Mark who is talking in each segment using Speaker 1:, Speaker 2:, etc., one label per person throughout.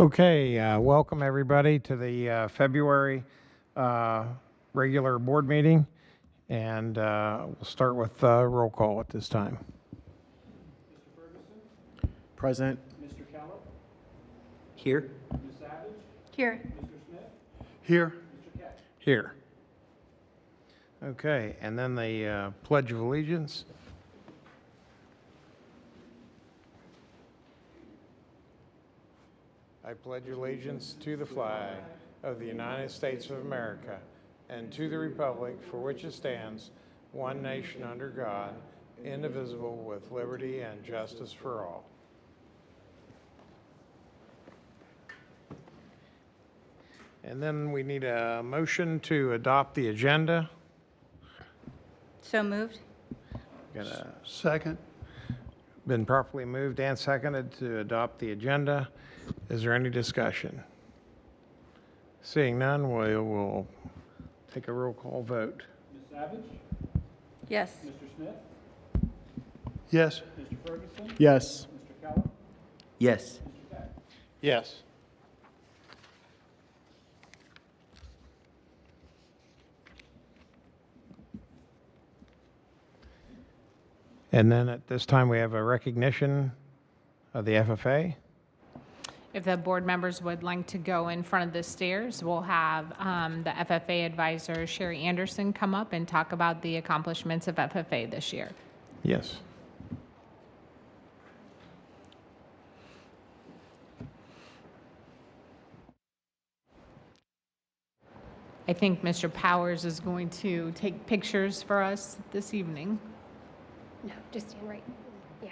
Speaker 1: Okay, welcome everybody to the February regular board meeting, and we'll start with roll call at this time.
Speaker 2: Mr. Ferguson?
Speaker 3: Present.
Speaker 2: Mr. Keller?
Speaker 3: Here.
Speaker 2: Ms. Savage?
Speaker 4: Here.
Speaker 2: Mr. Smith?
Speaker 3: Here.
Speaker 2: Mr. Keck?
Speaker 1: Here. Okay, and then the Pledge of Allegiance. I pledge allegiance to the flag of the United States of America and to the republic for which it stands, one nation under God, indivisible, with liberty and justice for all. And then we need a motion to adopt the agenda.
Speaker 4: So moved.
Speaker 1: Got a
Speaker 3: Second.
Speaker 1: Been properly moved and seconded to adopt the agenda. Is there any discussion? Seeing none, we'll take a roll call vote.
Speaker 2: Ms. Savage?
Speaker 4: Yes.
Speaker 2: Mr. Smith?
Speaker 3: Yes.
Speaker 2: Mr. Ferguson?
Speaker 3: Yes.
Speaker 2: Mr. Keller?
Speaker 3: Yes.
Speaker 2: Mr. Keck?
Speaker 1: Yes. And then at this time, we have a recognition of the FFA.
Speaker 5: If the board members would like to go in front of the stairs, we'll have the FFA advisor, Sherry Anderson, come up and talk about the accomplishments of FFA this year.
Speaker 1: Yes.
Speaker 5: I think Mr. Powers is going to take pictures for us this evening.
Speaker 6: No, just stand right. Yeah.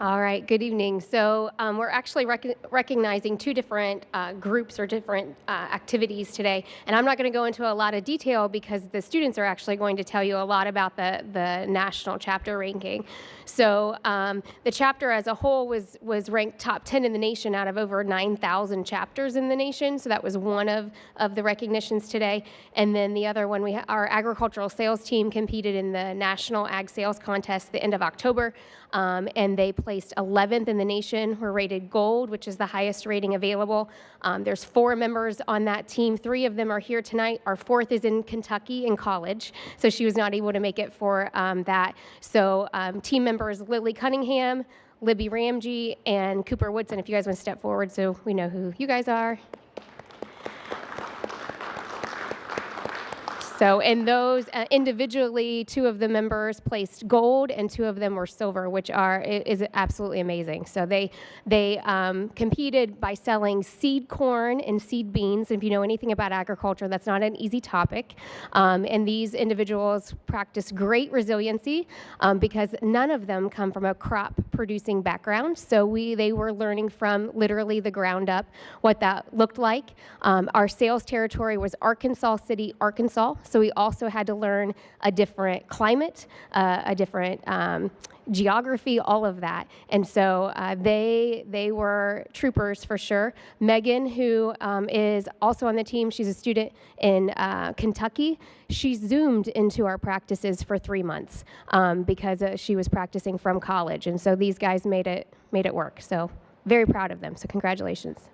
Speaker 6: All right, good evening. So we're actually recognizing two different groups or different activities today. And I'm not going to go into a lot of detail because the students are actually going to tell you a lot about the national chapter ranking. So the chapter as a whole was ranked top 10 in the nation out of over 9,000 chapters in the nation. So that was one of the recognitions today. And then the other one, our agricultural sales team competed in the National Ag Sales Contest the end of October. And they placed 11th in the nation. We're rated gold, which is the highest rating available. There's 4 members on that team. 3 of them are here tonight. Our 4th is in Kentucky in college, so she was not able to make it for that. So team members Lily Cunningham, Libby Ramsey, and Cooper Woodson, if you guys want to step forward so we know who you guys are. So, and those individually, 2 of the members placed gold and 2 of them were silver, which is absolutely amazing. So they competed by selling seed corn and seed beans. If you know anything about agriculture, that's not an easy topic. And these individuals practice great resiliency because none of them come from a crop producing background. So they were learning from literally the ground up what that looked like. Our sales territory was Arkansas City, Arkansas. So we also had to learn a different climate, a different geography, all of that. And so they were troopers for sure. Megan, who is also on the team, she's a student in Kentucky. She zoomed into our practices for 3 months because she was practicing from college. And so these guys made it work. So very proud of them. So congratulations.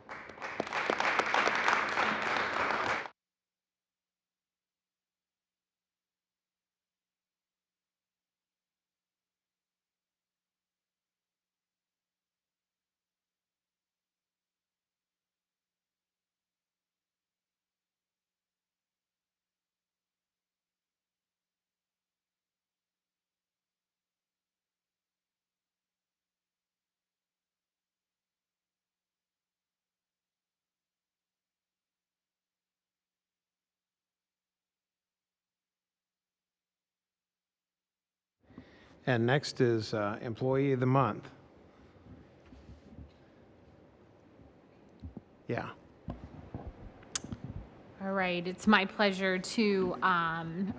Speaker 1: And next is Employee of the Month. Yeah.
Speaker 5: All right, it's my pleasure to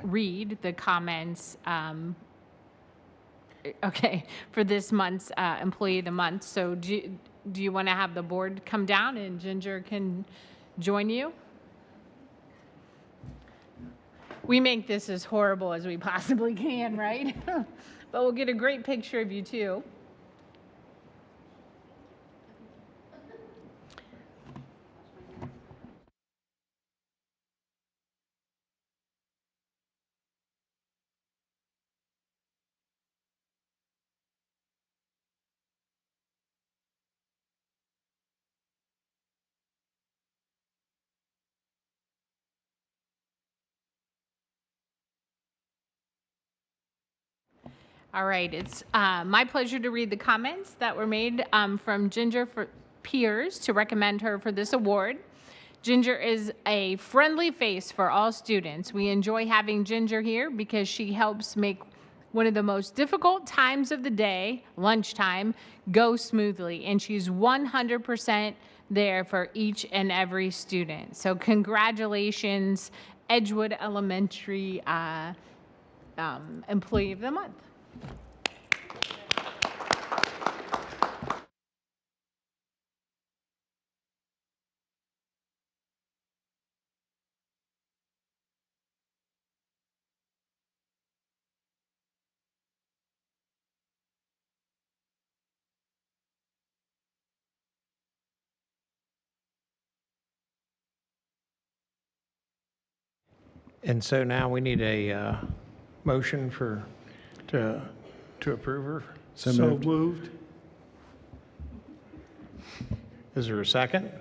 Speaker 5: read the comments, for this month's Employee of the Month. So do you want to have the board come down and Ginger can join you? We make this as horrible as we possibly can, right? But we'll get a great picture of you too. All right, it's my pleasure to read the comments that were made from Ginger for peers to recommend her for this award. Ginger is a friendly face for all students. We enjoy having Ginger here because she helps make one of the most difficult times of the day, lunchtime, go smoothly. And she's 100% there for each and every student. So congratulations, Edgewood Elementary Employee of the Month.
Speaker 1: And so now we need a motion to approve her.
Speaker 3: So moved.
Speaker 1: Is there a second?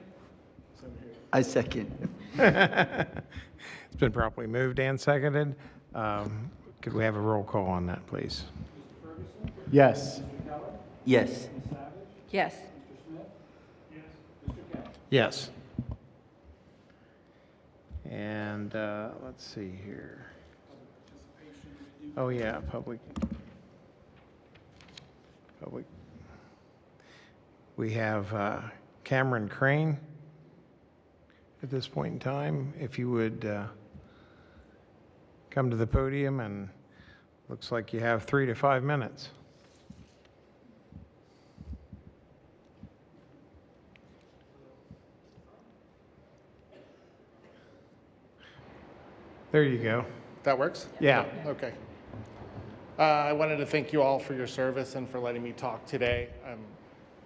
Speaker 3: I second.
Speaker 1: It's been properly moved and seconded. Could we have a roll call on that, please?
Speaker 3: Yes. Yes.
Speaker 4: Yes.
Speaker 1: Yes. And let's see here. Oh, yeah, public. We have Cameron Crane at this point in time. If you would come to the podium, and looks like you have 3 to 5 minutes. There you go.
Speaker 7: That works?
Speaker 1: Yeah.
Speaker 7: Okay. I wanted to thank you all for your service and for letting me talk today.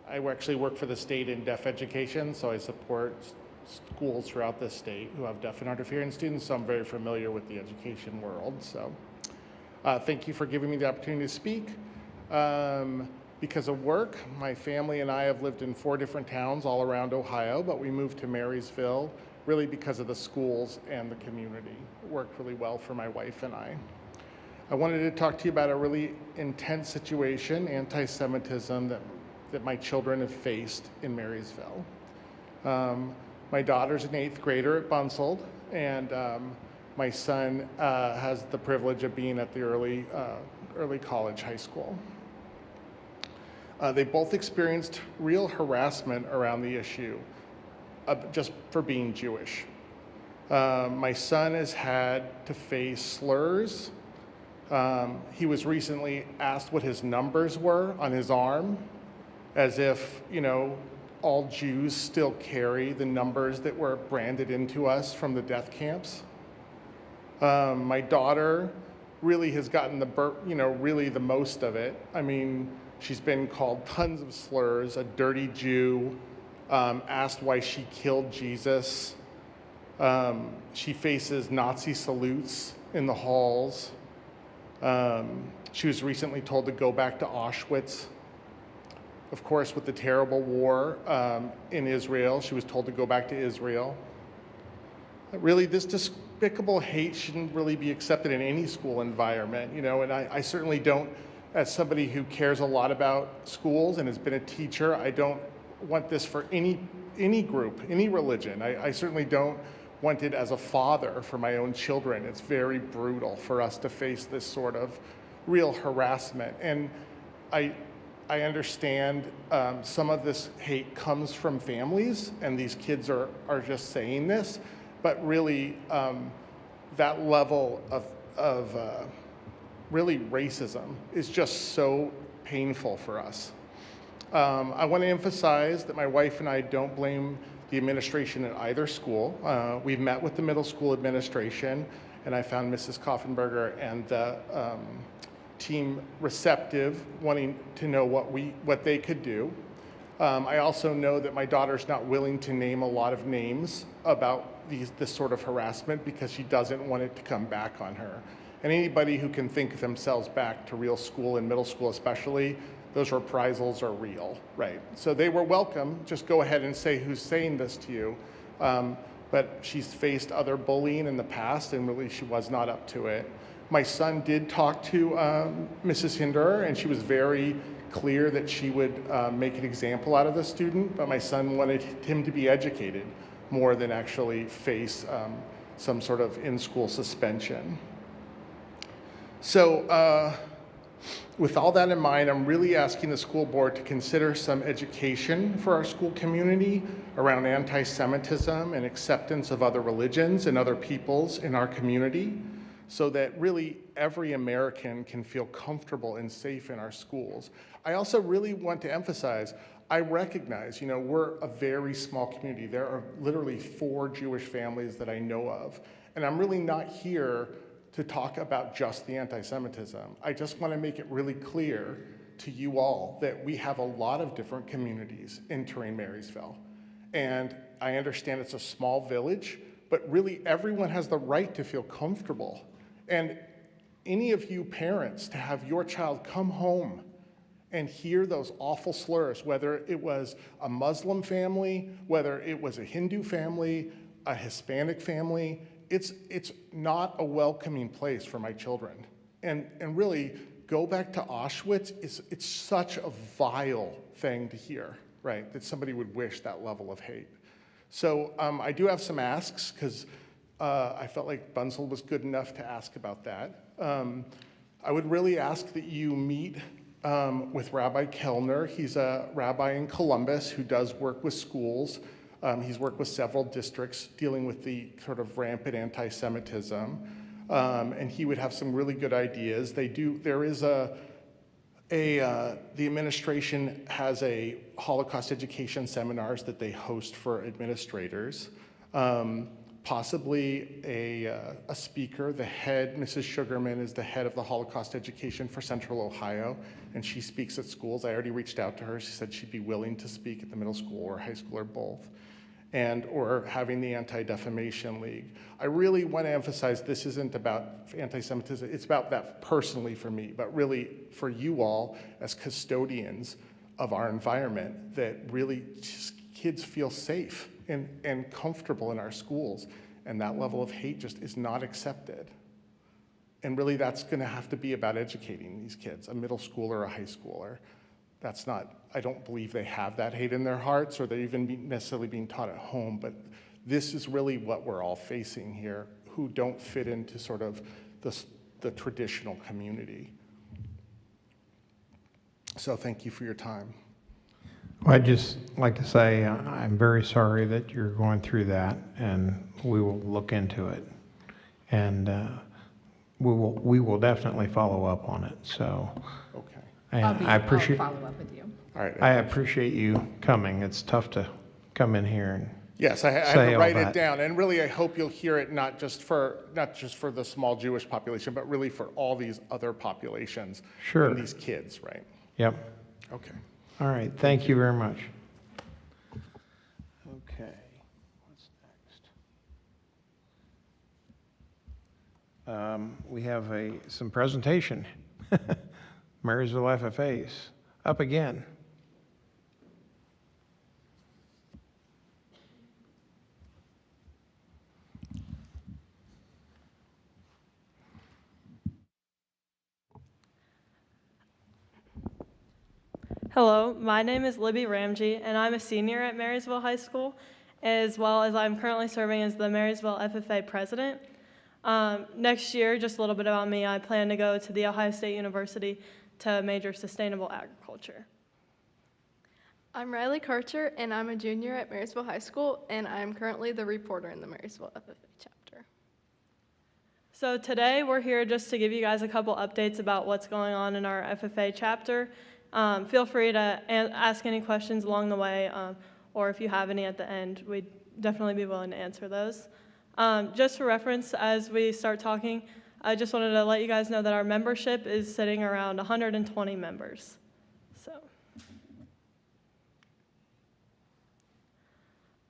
Speaker 7: I actually work for the state in deaf education, so I support schools throughout the state who have deaf and hard of hearing students, so I'm very familiar with the education world. So thank you for giving me the opportunity to speak. Because of work, my family and I have lived in 4 different towns all around Ohio, but we moved to Marysville really because of the schools and the community. It worked really well for my wife and I. I wanted to talk to you about a really intense situation, anti-Semitism, that my children have faced in Marysville. My daughter's an 8th grader at Bunsold, and my son has the privilege of being at the early college high school. They both experienced real harassment around the issue just for being Jewish. My son has had to face slurs. He was recently asked what his numbers were on his arm, as if, all Jews still carry the numbers that were branded into us from the death camps. My daughter really has gotten really the most of it. I mean, she's been called tons of slurs, a dirty Jew, asked why she killed Jesus. She faces Nazi salutes in the halls. She was recently told to go back to Auschwitz. Of course, with the terrible war in Israel, she was told to go back to Israel. Really, this despicable hate shouldn't really be accepted in any school environment, and I certainly don't, as somebody who cares a lot about schools and has been a teacher, I don't want this for any group, any religion. I certainly don't want it as a father for my own children. It's very brutal for us to face this sort of real harassment. And I understand some of this hate comes from families, and these kids are just saying this, but really that level of really racism is just so painful for us. I want to emphasize that my wife and I don't blame the administration at either school. We've met with the middle school administration, and I found Mrs. Koffenberger and the team receptive, wanting to know what they could do. I also know that my daughter's not willing to name a lot of names about this sort of harassment because she doesn't want it to come back on her. And anybody who can think themselves back to real school and middle school especially, those reprisals are real, right? So they were welcome. Just go ahead and say who's saying this to you. But she's faced other bullying in the past, and really she was not up to it. My son did talk to Mrs. Hinderer, and she was very clear that she would make an example out of the student, but my son wanted him to be educated more than actually face some sort of in-school suspension. So with all that in mind, I'm really asking the school board to consider some education for our school community around anti-Semitism and acceptance of other religions and other peoples in our community, so that really every American can feel comfortable and safe in our schools. I also really want to emphasize, I recognize, we're a very small community. There are literally 4 Jewish families that I know of, and I'm really not here to talk about just the anti-Semitism. I just want to make it really clear to you all that we have a lot of different communities entering Marysville. And I understand it's a small village, but really everyone has the right to feel comfortable. And any of you parents, to have your child come home and hear those awful slurs, whether it was a Muslim family, whether it was a Hindu family, a Hispanic family, it's not a welcoming place for my children. And really, go back to Auschwitz, it's such a vile thing to hear, right? That somebody would wish that level of hate. So I do have some asks, because I felt like Bunzel was good enough to ask about that. I would really ask that you meet with Rabbi Kellner. He's a rabbi in Columbus who does work with schools. He's worked with several districts dealing with the sort of rampant anti-Semitism, and he would have some really good ideas. The administration has a Holocaust education seminars that they host for administrators. Possibly a speaker. The head, Mrs. Sugarman, is the head of the Holocaust education for Central Ohio, and she speaks at schools. I already reached out to her. She said she'd be willing to speak at the middle school or high school or both, or having the Anti-Defamation League. I really want to emphasize this isn't about anti-Semitism. It's about that personally for me, but really for you all as custodians of our environment, that really kids feel safe and comfortable in our schools, and that level of hate just is not accepted. And really that's gonna have to be about educating these kids, a middle schooler, a high schooler. That's not, I don't believe they have that hate in their hearts, or they're even necessarily being taught at home, but this is really what we're all facing here, who don't fit into sort of the traditional community. So thank you for your time.
Speaker 1: Well, I'd just like to say I'm very sorry that you're going through that, and we will look into it. And we will definitely follow up on it. So,
Speaker 7: Okay.
Speaker 1: and
Speaker 5: I'll follow up with you.
Speaker 7: All right.
Speaker 1: I appreciate you coming. It's tough to come in here and
Speaker 7: Yes, I had
Speaker 1: say
Speaker 7: to
Speaker 1: all
Speaker 7: write it
Speaker 1: that.
Speaker 7: down, and really I hope you'll hear it not just for the small Jewish population, but really for all these other populations.
Speaker 1: Sure.
Speaker 7: And these kids, right?
Speaker 1: Yep.
Speaker 7: Okay.
Speaker 1: All right. Thank you very much. Okay. What's next? We have some presentation. Marysville FFAs up again.
Speaker 8: Hello, my name is Libby Ramji, and I'm a senior at Marysville High School, as well as I'm currently serving as the Marysville FFA president. Next year, just a little bit about me, I plan to go to the Ohio State University to major sustainable agriculture.
Speaker 9: I'm Riley Karcher, and I'm a junior at Marysville High School, and I'm currently the reporter in the Marysville FFA chapter.
Speaker 8: So today we're here just to give you guys a couple updates about what's going on in our FFA chapter. Feel free to ask any questions along the way, or if you have any at the end, we'd definitely be willing to answer those. Just for reference, as we start talking, I just wanted to let you guys know that our membership is sitting around 120 members.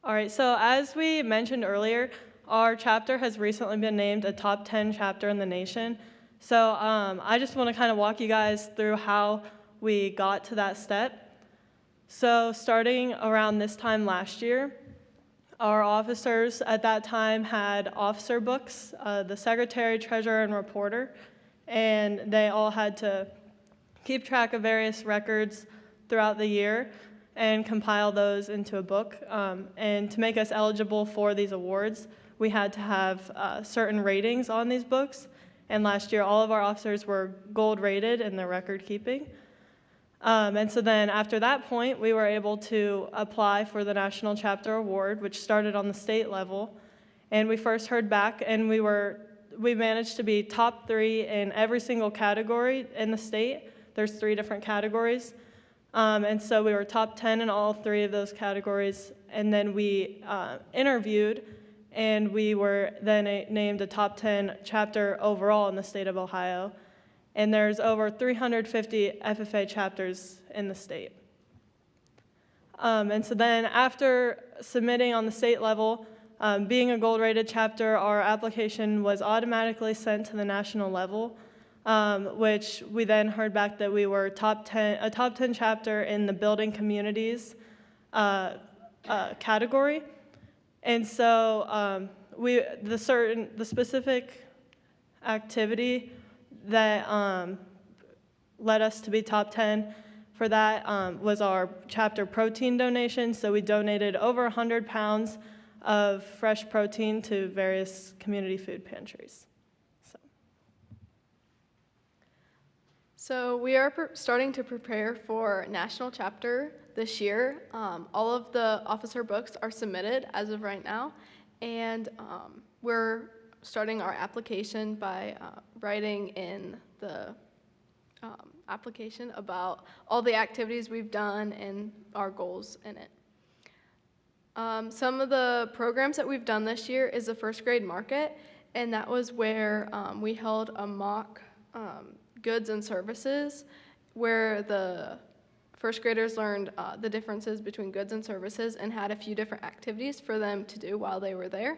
Speaker 8: All right, so as we mentioned earlier, our chapter has recently been named a top 10 chapter in the nation. So I just want to kind of walk you guys through how we got to that step. So starting around this time last year, our officers at that time had officer books, the secretary, treasurer, and reporter, and they all had to keep track of various records throughout the year and compile those into a book. And to make us eligible for these awards, we had to have certain ratings on these books. And last year, all of our officers were gold rated in their record keeping. And so then after that point, we were able to apply for the National Chapter Award, which started on the state level. And we first heard back, and we managed to be top 3 in every single category in the state. There's 3 different categories. And so we were top 10 in all 3 of those categories. And then we interviewed, and we were then named a top 10 chapter overall in the state of Ohio. And there's over 350 FFA chapters in the state. And so then after submitting on the state level, being a gold-rated chapter, our application was automatically sent to the national level, which we then heard back that we were a top 10 chapter in the building communities category. And so the specific activity that led us to be top 10 for that was our chapter protein donation. So we donated over 100 pounds of fresh protein to various community food pantries.
Speaker 9: So we are starting to prepare for national chapter this year. All of the officer books are submitted as of right now, and we're starting our application by writing in the application about all the activities we've done and our goals in it. Some of the programs that we've done this year is the first grade market, and that was where we held a mock goods and services where the first graders learned the differences between goods and services and had a few different activities for them to do while they were there.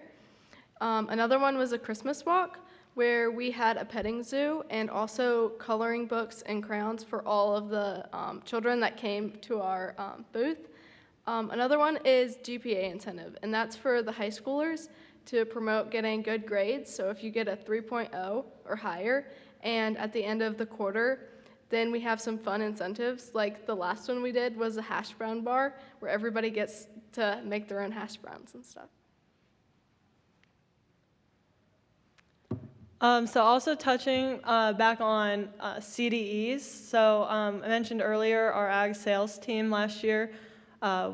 Speaker 9: Another one was a Christmas walk where we had a petting zoo and also coloring books and crayons for all of the children that came to our booth. Another one is GPA incentive, and that's for the high schoolers to promote getting good grades. So if you get a 3.0 or higher, and at the end of the quarter, then we have some fun incentives. Like the last one we did was a hash brown bar where everybody gets to make their own hash browns and stuff.
Speaker 8: So also touching back on CDEs. So I mentioned earlier our ag sales team last year.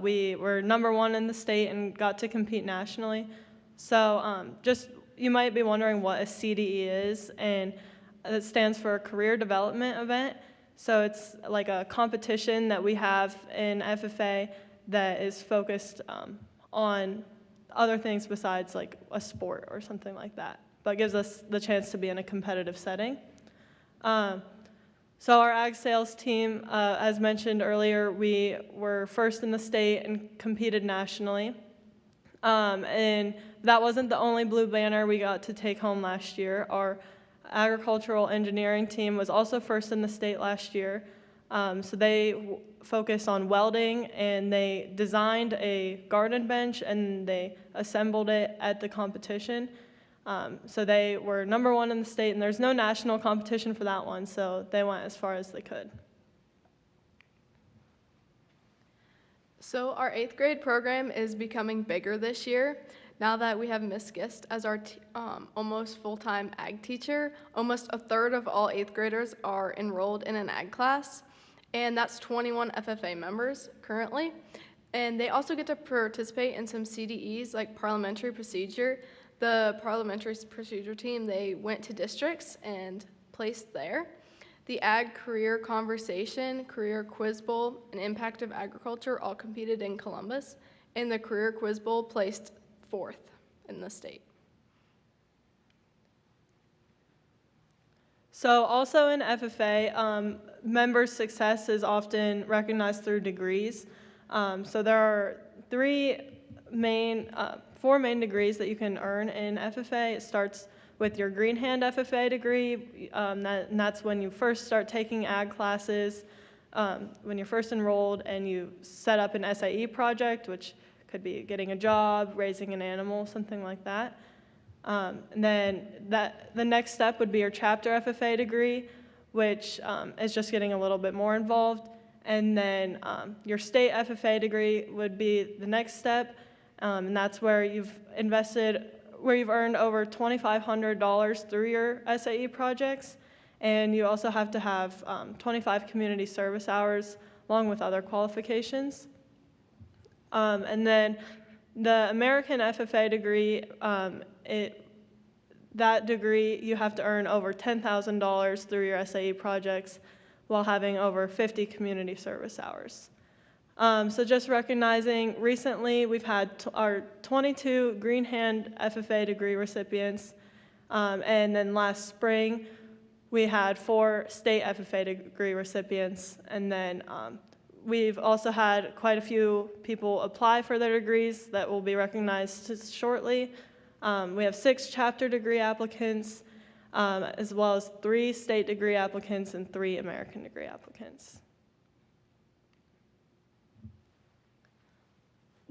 Speaker 8: We were #1 in the state and got to compete nationally. So just you might be wondering what a CDE is, and it stands for a career development event. So it's like a competition that we have in FFA that is focused on other things besides like a sport or something like that, but gives us the chance to be in a competitive setting. So our ag sales team, as mentioned earlier, we were first in the state and competed nationally. And that wasn't the only blue banner we got to take home last year. Our agricultural engineering team was also first in the state last year. So they focused on welding, and they designed a garden bench and they assembled it at the competition. So they were #1 in the state, and there's no national competition for that one, so they went as far as they could.
Speaker 9: So our 8th grade program is becoming bigger this year. now that we have Miss Gist as our almost full-time ag teacher, almost a third of all 8th graders are enrolled in an ag class, and that's 21 FFA members currently. And they also get to participate in some CDEs like parliamentary procedure. The parliamentary procedure team, they went to districts and placed there. The Ag Career Conversation, Career Quiz Bowl, and Impact of Agriculture all competed in Columbus, and the Career Quiz Bowl placed 4th in the state.
Speaker 8: So also in FFA, members' success is often recognized through degrees. So there are four main degrees that you can earn in FFA. It starts with your Green Hand FFA degree, and that's when you first start taking ag classes, when you're first enrolled and you set up an SIE project, which could be getting a job, raising an animal, something like that. And then the next step would be your chapter FFA degree, which is just getting a little bit more involved. And then your state FFA degree would be the next step, and that's where you've earned over $2,500 through your SIE projects, and you also have to have 25 community service hours along with other qualifications. And then the American FFA degree, that degree you have to earn over $10,000 through your SIE projects while having over 50 community service hours. So just recognizing, recently we've had our 22 Green Hand FFA degree recipients, and then last spring we had 4 state FFA degree recipients, and then we've also had quite a few people apply for their degrees that will be recognized shortly. We have 6 chapter degree applicants, as well as 3 state degree applicants and 3 American degree applicants.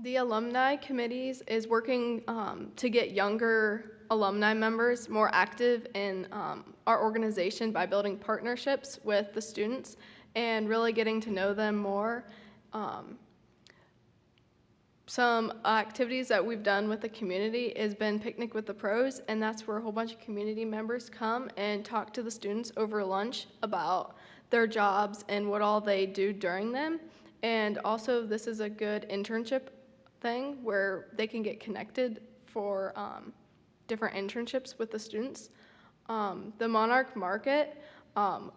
Speaker 9: The alumni committees is working to get younger alumni members more active in our organization by building partnerships with the students and really getting to know them more. Some activities that we've done with the community has been Picnic with the Pros, and that's where a whole bunch of community members come and talk to the students over lunch about their jobs and what all they do during them. And also, this is a good internship thing where they can get connected for different internships with the students. The Monarch Market,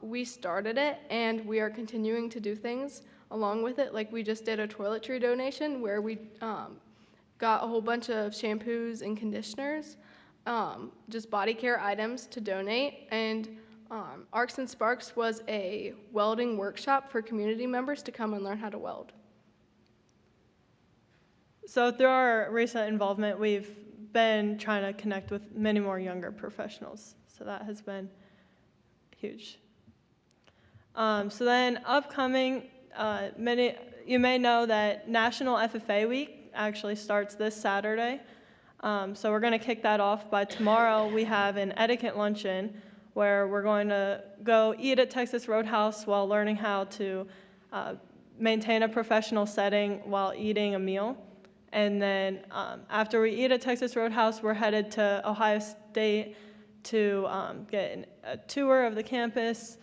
Speaker 9: we started it, and we are continuing to do things along with it. Like we just did a toiletry donation where we got a whole bunch of shampoos and conditioners, just body care items to donate. And Arcs and Sparks was a welding workshop for community members to come and learn how to weld.
Speaker 8: So through our recent involvement, we've been trying to connect with many more younger professionals. So that has been huge. So then upcoming, you may know that National FFA Week actually starts this Saturday. So we're going to kick that off by tomorrow. We have an etiquette luncheon where we're going to go eat at Texas Roadhouse while learning how to maintain a professional setting while eating a meal. And then after we eat at Texas Roadhouse, we're headed to Ohio State to get a tour of the campus,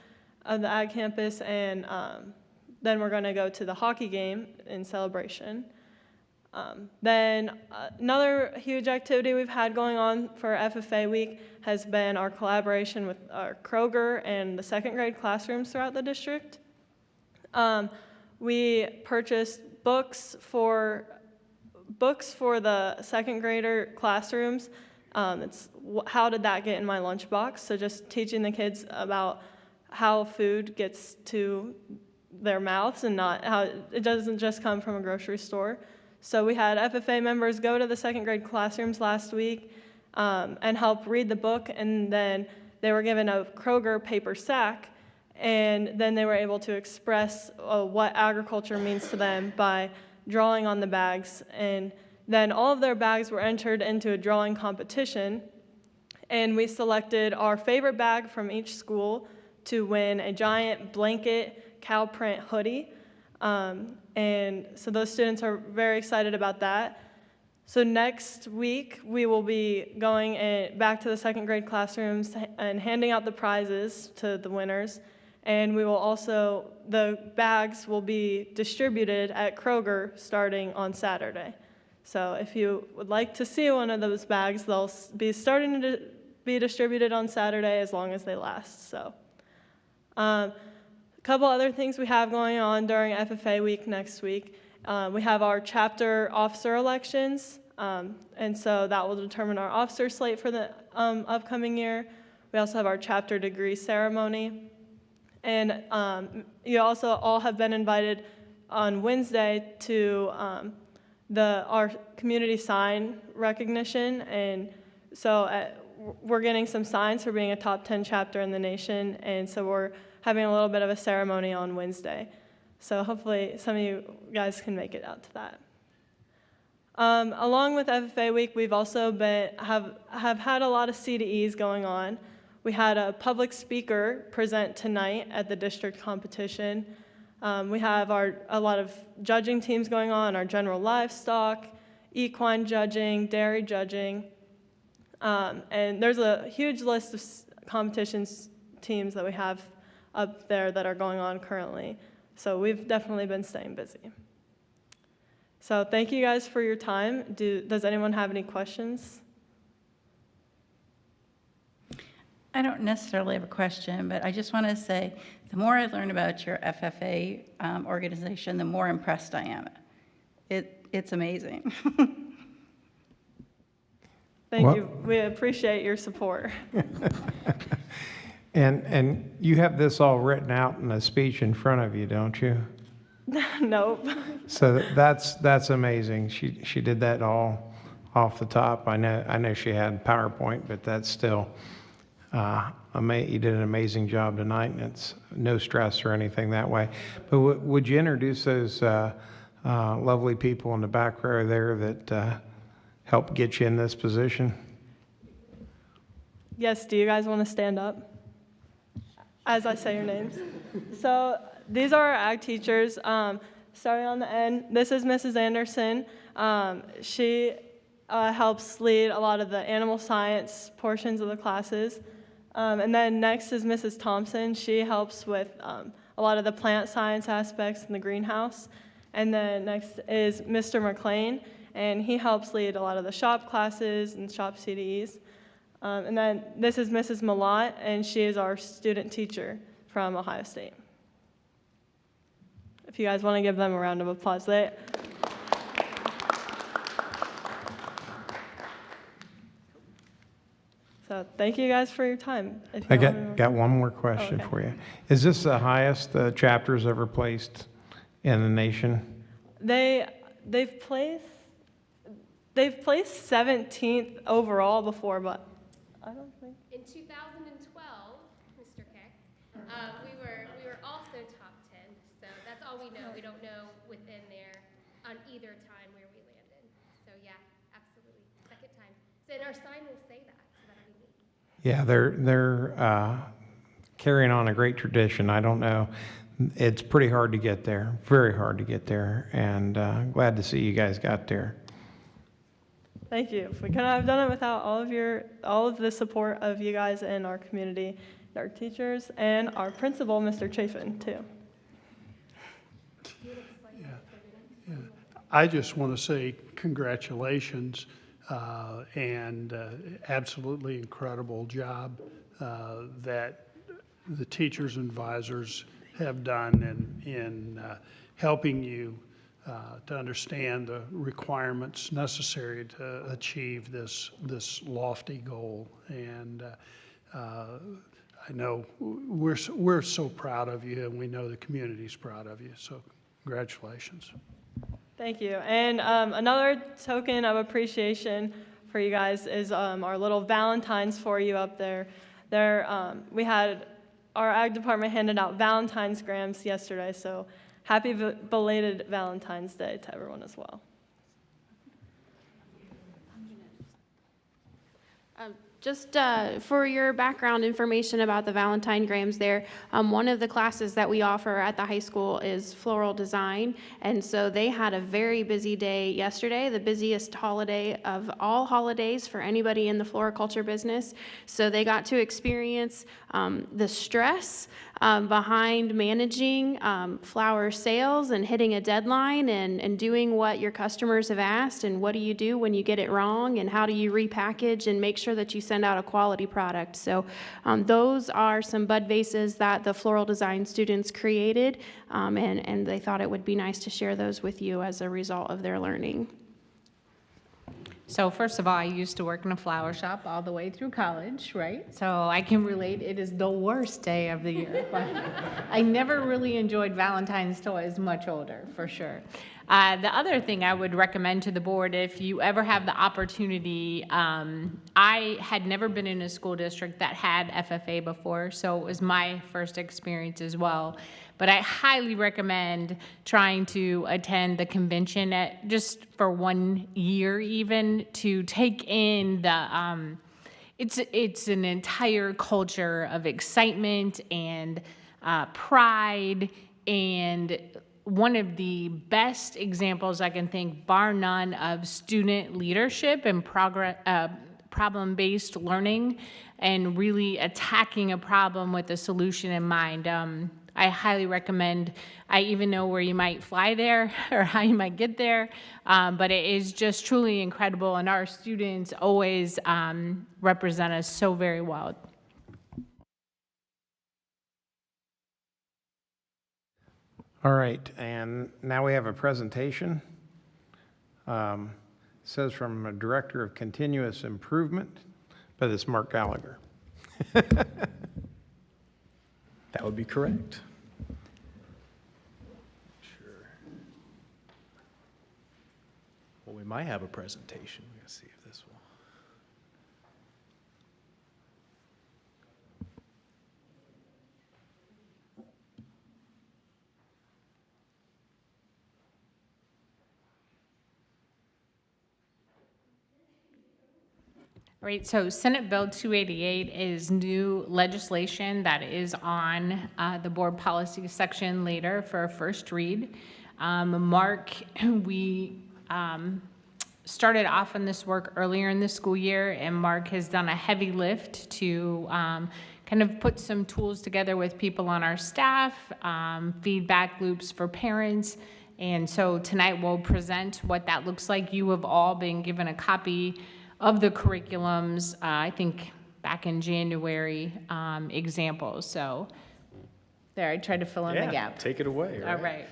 Speaker 8: of the ag campus, and then we're going to go to the hockey game in celebration. Then another huge activity we've had going on for FFA Week has been our collaboration with our Kroger and the second grade classrooms throughout the district. We purchased books for the second grader classrooms. It's how did that get in my lunchbox? So just teaching the kids about how food gets to their mouths and not how it doesn't just come from a grocery store. So we had FFA members go to the second grade classrooms last week and help read the book, and then they were given a Kroger paper sack, and then they were able to express what agriculture means to them by drawing on the bags. And then all of their bags were entered into a drawing competition, and we selected our favorite bag from each school to win a giant blanket cow print hoodie. And so those students are very excited about that. So next week, we will be going back to the second grade classrooms and handing out the prizes to the winners. And we will also, the bags will be distributed at Kroger starting on Saturday. So if you would like to see one of those bags, they'll be starting to be distributed on Saturday as long as they last. So a couple other things we have going on during FFA week next week. We have our chapter officer elections, and so that will determine our officer slate for the upcoming year. We also have our chapter degree ceremony. And you also all have been invited on Wednesday to our community sign recognition. And so we're getting some signs for being a top 10 chapter in the nation. And so we're having a little bit of a ceremony on Wednesday. So hopefully some of you guys can make it out to that. Along with FFA week, we've also have had a lot of CDEs going on. We had a public speaker present tonight at the district competition. We have a lot of judging teams going on, our general livestock, equine judging, dairy judging. And there's a huge list of competitions teams that we have up there that are going on currently. So we've definitely been staying busy. So thank you guys for your time. Does anyone have any questions?
Speaker 4: I don't necessarily have a question, but I just want to say, the more I learn about your FFA organization, the more impressed I am. It's amazing.
Speaker 8: Thank you. We appreciate your support.
Speaker 1: And you have this all written out in a speech in front of you, don't you?
Speaker 8: Nope.
Speaker 1: So that's amazing. She did that all off the top. I know she had PowerPoint, but that's still you did an amazing job tonight, and it's no stress or anything that way. But would you introduce those lovely people in the back row there that helped get you in this position?
Speaker 8: Yes, do you guys want to stand up as I say your names? So these are our ag teachers. Starting on the end, this is Mrs. Anderson. She helps lead a lot of the animal science portions of the classes. And then next is Mrs. Thompson. She helps with a lot of the plant science aspects in the greenhouse. And then next is Mr. McLean, and he helps lead a lot of the shop classes and shop CDEs. And then this is Mrs. Malott, and she is our student teacher from Ohio State. If you guys want to give them a round of applause. So thank you guys for your time.
Speaker 1: I got one more question for you. Is this the highest the chapter's ever placed in the nation?
Speaker 8: They've placed 17th overall before, but I don't think.
Speaker 6: In 2012, Mr. Keck, we were also top 10. So that's all we know. We don't know within there on either time where we landed. So yeah, absolutely, second time. So and our sign will say that. So that'll be neat.
Speaker 1: Yeah, they're carrying on a great tradition. I don't know. It's pretty hard to get there, very hard to get there, and glad to see you guys got there.
Speaker 8: Thank you. We couldn't have done it without all of the support of you guys in our community, our teachers, and our principal, Mr. Chafin, too.
Speaker 10: Yeah. I just want to say congratulations and absolutely incredible job that the teachers and advisors have done in helping you to understand the requirements necessary to achieve this lofty goal. And I know we're so proud of you, and we know the community's proud of you. So congratulations.
Speaker 8: Thank you. And another token of appreciation for you guys is our little Valentines for you up there. We had our ag department handed out Valentine's grams yesterday, so happy belated Valentine's Day to everyone as well.
Speaker 11: Just for your background information about the Valentine Grahams there, one of the classes that we offer at the high school is floral design. And so they had a very busy day yesterday, the busiest holiday of all holidays for anybody in the floriculture business. So they got to experience the stress behind managing flower sales and hitting a deadline and doing what your customers have asked, and what do you do when you get it wrong, and how do you repackage and make sure that you send out a quality product. So those are some bud vases that the floral design students created, and they thought it would be nice to share those with you as a result of their learning.
Speaker 5: So first of all, I used to work in a flower shop all the way through college, right? So I can relate. It is the worst day of the year. But I never really enjoyed Valentine's toys much older, for sure. The other thing I would recommend to the board, if you ever have the opportunity, I had never been in a school district that had FFA before, so it was my first experience as well. But I highly recommend trying to attend the convention just for 1 year even, to take in the, it's an entire culture of excitement and pride, and one of the best examples I can think, bar none, of student leadership and problem-based learning and really attacking a problem with a solution in mind. I highly recommend. I even know where you might fly there or how you might get there, but it is just truly incredible, and our students always represent us so very well.
Speaker 1: All right, and now we have a presentation. It says from a Director of Continuous Improvement, but it's Mark Gallagher.
Speaker 12: That would be correct. Sure. Well, we might have a presentation. We're going to see if this will.
Speaker 5: All right, so Senate Bill 288 is new legislation that is on the board policy section later for a first read. Mark, we started off on this work earlier in the school year, and Mark has done a heavy lift to kind of put some tools together with people on our staff, feedback loops for parents. And so tonight we'll present what that looks like. You have all been given a copy of the curriculums, I think back in January, examples. So there, I tried to fill in the gap.
Speaker 12: Take it away.
Speaker 5: All right.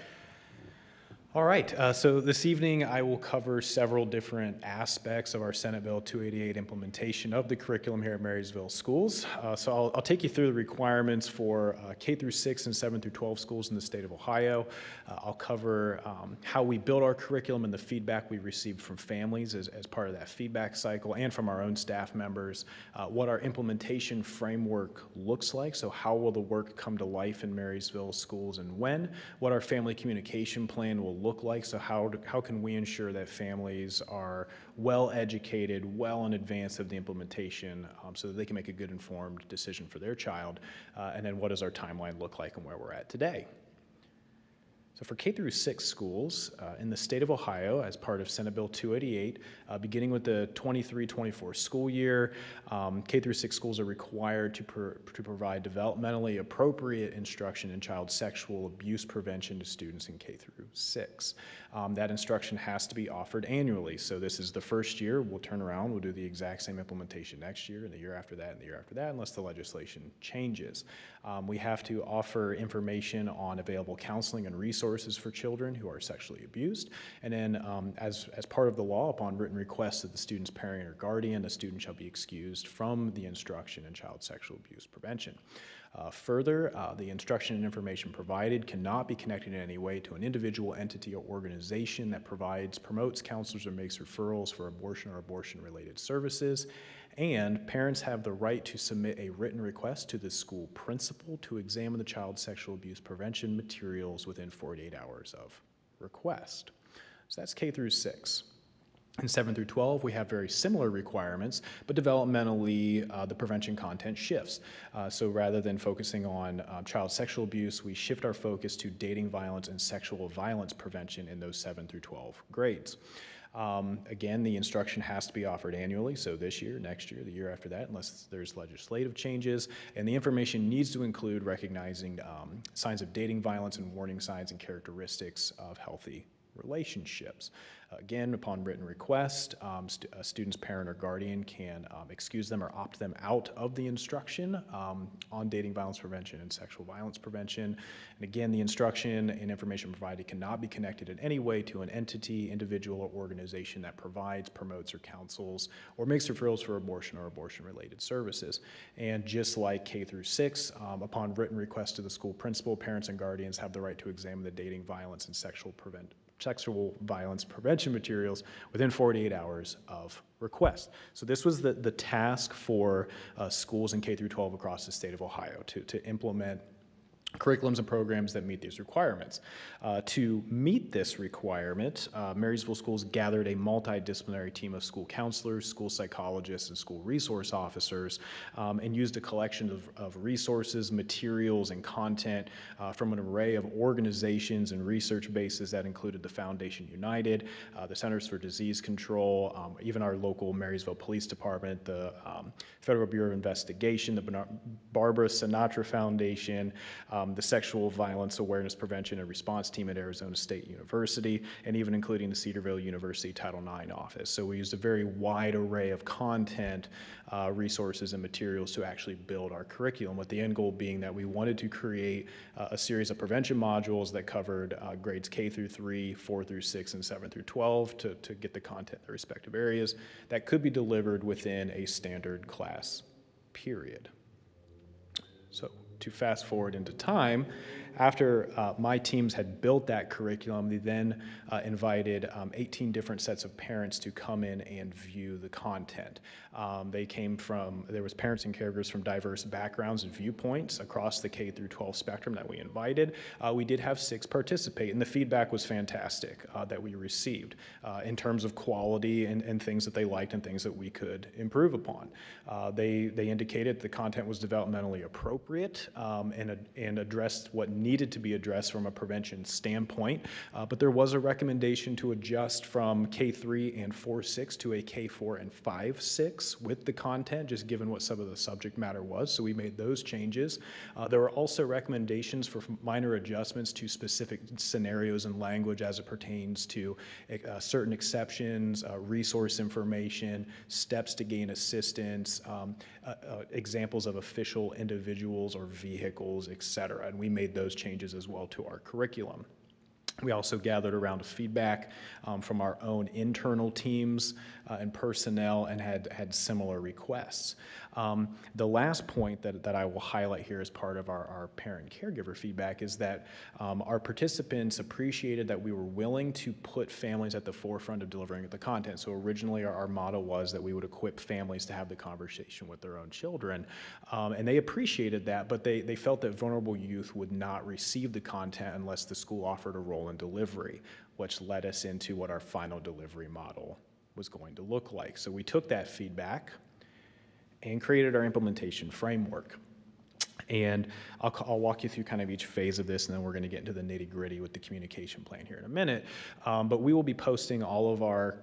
Speaker 12: All right, so this evening I will cover several different aspects of our Senate Bill 288 implementation of the curriculum here at Marysville Schools. So I'll take you through the requirements for K through 6 and 7 through 12 schools in the state of Ohio. I'll cover how we build our curriculum and the feedback we received from families as part of that feedback cycle, and from our own staff members, what our implementation framework looks like. So how will the work come to life in Marysville Schools and when? What our family communication plan will look like. So how can we ensure that families are well educated, well in advance of the implementation, so that they can make a good informed decision for their child? And then what does our timeline look like and where we're at today? So for K through 6 schools in the state of Ohio, as part of Senate Bill 288, beginning with the 23-24 school year, K through 6 schools are required to provide developmentally appropriate instruction in child sexual abuse prevention to students in K through 6. That instruction has to be offered annually. So this is the first year. We'll turn around, we'll do the exact same implementation next year, and the year after that, and the year after that, unless the legislation changes. We have to offer information on available counseling and resources for children who are sexually abused. And then as part of the law, upon written request of the student's parent or guardian, the student shall be excused from the instruction in child sexual abuse prevention. Further, the instruction and information provided cannot be connected in any way to an individual, entity, or organization that provides, promotes, counsels, or makes referrals for abortion or abortion-related services. And parents have the right to submit a written request to the school principal to examine the child sexual abuse prevention materials within 48 hours of request. So that's K through 6. In 7 through 12, we have very similar requirements, but developmentally, the prevention content shifts. So rather than focusing on child sexual abuse, we shift our focus to dating violence and sexual violence prevention in those 7 through 12 grades. Again, the instruction has to be offered annually, so this year, next year, the year after that, unless there's legislative changes, and the information needs to include recognizing signs of dating violence and warning signs and characteristics of healthy relationships. Again, upon written request, a student's parent or guardian can excuse them or opt them out of the instruction on dating violence prevention and sexual violence prevention. And again, the instruction and information provided cannot be connected in any way to an entity, individual, or organization that provides, promotes, or counsels, or makes referrals for abortion or abortion-related services. And just like K through 6, upon written request to the school principal, parents and guardians have the right to examine the dating violence and sexual violence prevention materials within 48 hours of request. So this was the task for schools in K through 12 across the state of Ohio to implement curriculums and programs that meet these requirements. To meet this requirement, Marysville Schools gathered a multidisciplinary team of school counselors, school psychologists, and school resource officers, and used a collection of resources, materials, and content from an array of organizations and research bases that included the Foundation United, the Centers for Disease Control, even our local Marysville Police Department, the Federal Bureau of Investigation, the Barbara Sinatra Foundation, the Sexual Violence Awareness Prevention and Response Team at Arizona State University, and even including the Cedarville University Title IX office. So we used a very wide array of content, resources, and materials to actually build our curriculum, with the end goal being that we wanted to create a series of prevention modules that covered grades K through 3, 4 through 6, and 7 through 12 to get the content in the respective areas that could be delivered within a standard class period. So to fast forward into time, after my teams had built that curriculum, they then invited 18 different sets of parents to come in and view the content. There was parents and caregivers from diverse backgrounds and viewpoints across the K through 12 spectrum that we invited. We did have 6 participate, and the feedback was fantastic that we received in terms of quality and things that they liked and things that we could improve upon. They indicated the content was developmentally appropriate and addressed what needed to be addressed from a prevention standpoint, but there was a recommendation to adjust from K3 and 4-6 to a K4 and 5-6 with the content, just given what some of the subject matter was, so we made those changes. There were also recommendations for minor adjustments to specific scenarios and language as it pertains to certain exceptions, resource information, steps to gain assistance, examples of official individuals or vehicles, etc. And we made those changes as well to our curriculum. We also gathered around feedback from our own internal teams and personnel and had similar requests. The last point that I will highlight here as part of our parent caregiver feedback is that our participants appreciated that we were willing to put families at the forefront of delivering the content. So originally our motto was that we would equip families to have the conversation with their own children. And they appreciated that, but they felt that vulnerable youth would not receive the content unless the school offered a role in delivery, which led us into what our final delivery model was going to look like. So we took that feedback and created our implementation framework. And I'll walk you through kind of each phase of this, and then we're going to get into the nitty-gritty with the communication plan here in a minute. But we will be posting all of our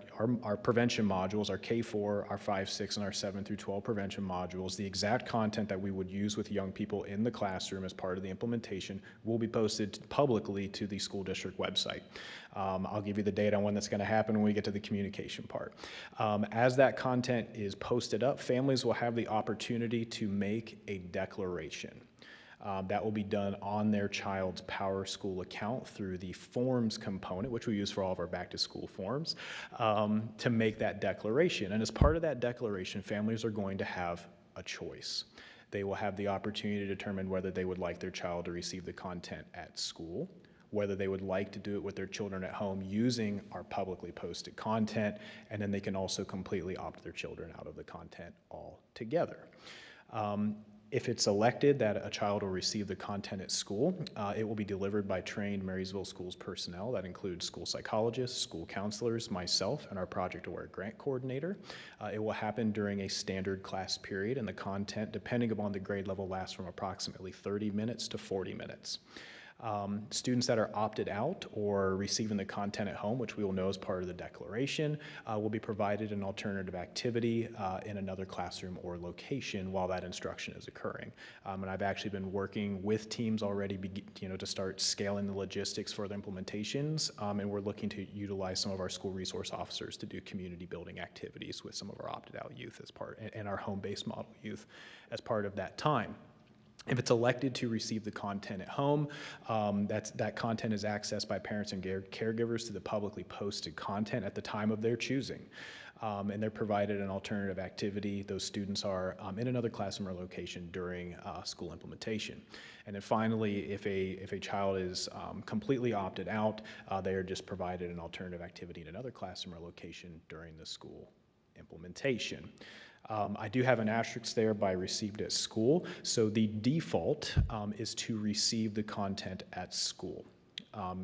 Speaker 12: prevention modules, our K4, our 5, 6, and our 7 through 12 prevention modules. The exact content that we would use with young people in the classroom as part of the implementation will be posted publicly to the school district website. I'll give you the date on when that's going to happen when we get to the communication part. As that content is posted up, families will have the opportunity to make a declaration. That will be done on their child's Power School account through the forms component, which we use for all of our back-to-school forms, to make that declaration. And as part of that declaration, families are going to have a choice. They will have the opportunity to determine whether they would like their child to receive the content at school, whether they would like to do it with their children at home using our publicly posted content, and then they can also completely opt their children out of the content altogether. If it's elected that a child will receive the content at school, it will be delivered by trained Marysville Schools personnel. That includes school psychologists, school counselors, myself, and our Project Aware grant coordinator. It will happen during a standard class period, and the content, depending upon the grade level, lasts from approximately 30 minutes to 40 minutes. Students that are opted out or receiving the content at home, which we will know as part of the declaration, will be provided an alternative activity in another classroom or location while that instruction is occurring. And I've actually been working with teams already, to start scaling the logistics for the implementations, and we're looking to utilize some of our school resource officers to do community building activities with some of our opted out youth as part, and our home-based model youth as part of that time. If it's elected to receive the content at home, that content is accessed by parents and caregivers to the publicly posted content at the time of their choosing. And they're provided an alternative activity. Those students are in another classroom or location during school implementation. And then finally, if a child is completely opted out, they are just provided an alternative activity in another classroom or location during the school implementation. I do have an asterisk there by received at school. So the default is to receive the content at school.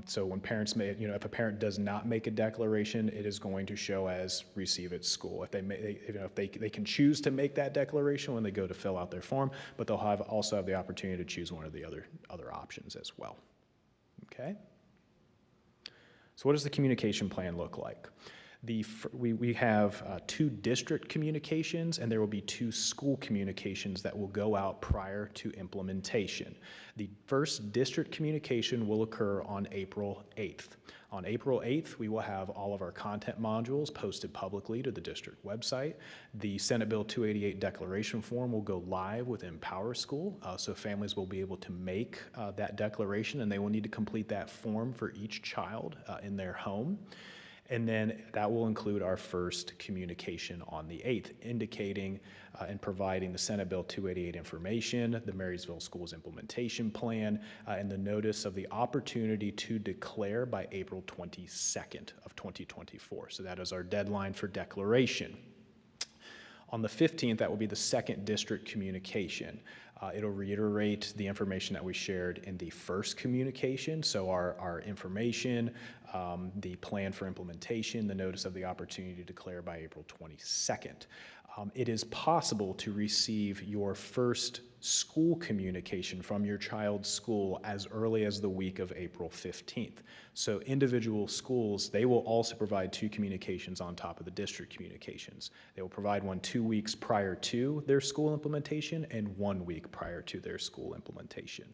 Speaker 12: So when parents may, if a parent does not make a declaration, it is going to show as receive at school. If they can choose to make that declaration when they go to fill out their form, but they'll also have the opportunity to choose one of the other options as well. Okay. So what does the communication plan look like? We have 2 district communications, and there will be 2 school communications that will go out prior to implementation. The first district communication will occur on April 8th. On April 8th, we will have all of our content modules posted publicly to the district website. The Senate Bill 288 declaration form will go live within PowerSchool, so families will be able to make that declaration, and they will need to complete that form for each child in their home. And then that will include our first communication on the 8th, indicating and providing the Senate Bill 288 information, the Marysville Schools implementation plan, and the notice of the opportunity to declare by April 22nd of 2024. So that is our deadline for declaration. On the 15th, that will be the second district communication. It'll reiterate the information that we shared in the first communication. So our information, the plan for implementation, the notice of the opportunity to declare by April 22nd. It is possible to receive your first school communication from your child's school as early as the week of April 15th. So individual schools, they will also provide 2 communications on top of the district communications. They will provide one 2 weeks prior to their school implementation and 1 week prior to their school implementation.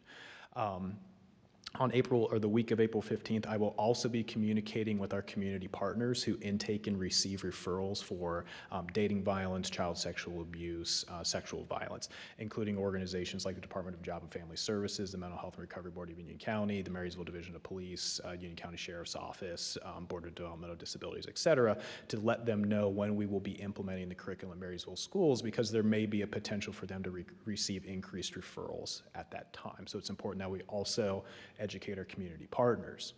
Speaker 12: On the week of April 15th, I will also be communicating with our community partners who intake and receive referrals for dating violence, child sexual abuse, sexual violence, including organizations like the Department of Job and Family Services, the Mental Health and Recovery Board of Union County, the Marysville Division of Police, Union County Sheriff's Office, Board of Developmental Disabilities, et cetera, to let them know when we will be implementing the curriculum in Marysville schools, because there may be a potential for them to receive increased referrals at that time. So it's important that we also educate our community partners.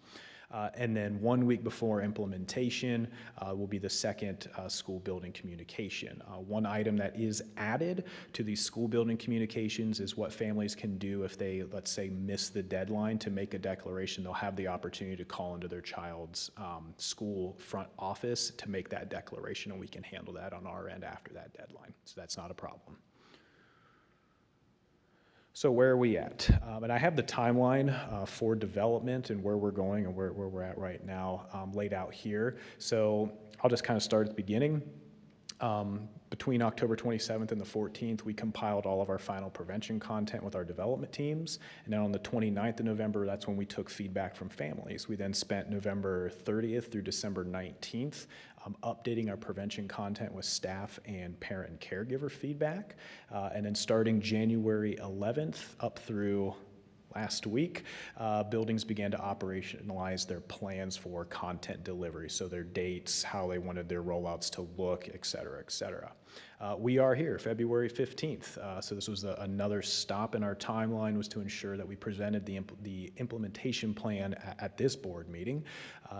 Speaker 12: And then 1 week before implementation will be the second school building communication. One item that is added to these school building communications is what families can do if they, let's say, miss the deadline to make a declaration. They'll have the opportunity to call into their child's school front office to make that declaration, and we can handle that on our end after that deadline. So that's not a problem. So where are we at? And I have the timeline for development and where we're going and where we're at right now laid out here. So I'll just kind of start at the beginning. Between October 27th and the 14th, we compiled all of our final prevention content with our development teams. And then on the 29th of November, that's when we took feedback from families. We then spent November 30th through December 19th updating our prevention content with staff and parent and caregiver feedback. And then starting January 11th up through last week, buildings began to operationalize their plans for content delivery, so their dates, how they wanted their rollouts to look, et cetera, et cetera. We are here, February 15th, so this was another stop in our timeline, was to ensure that we presented the implementation plan at this board meeting,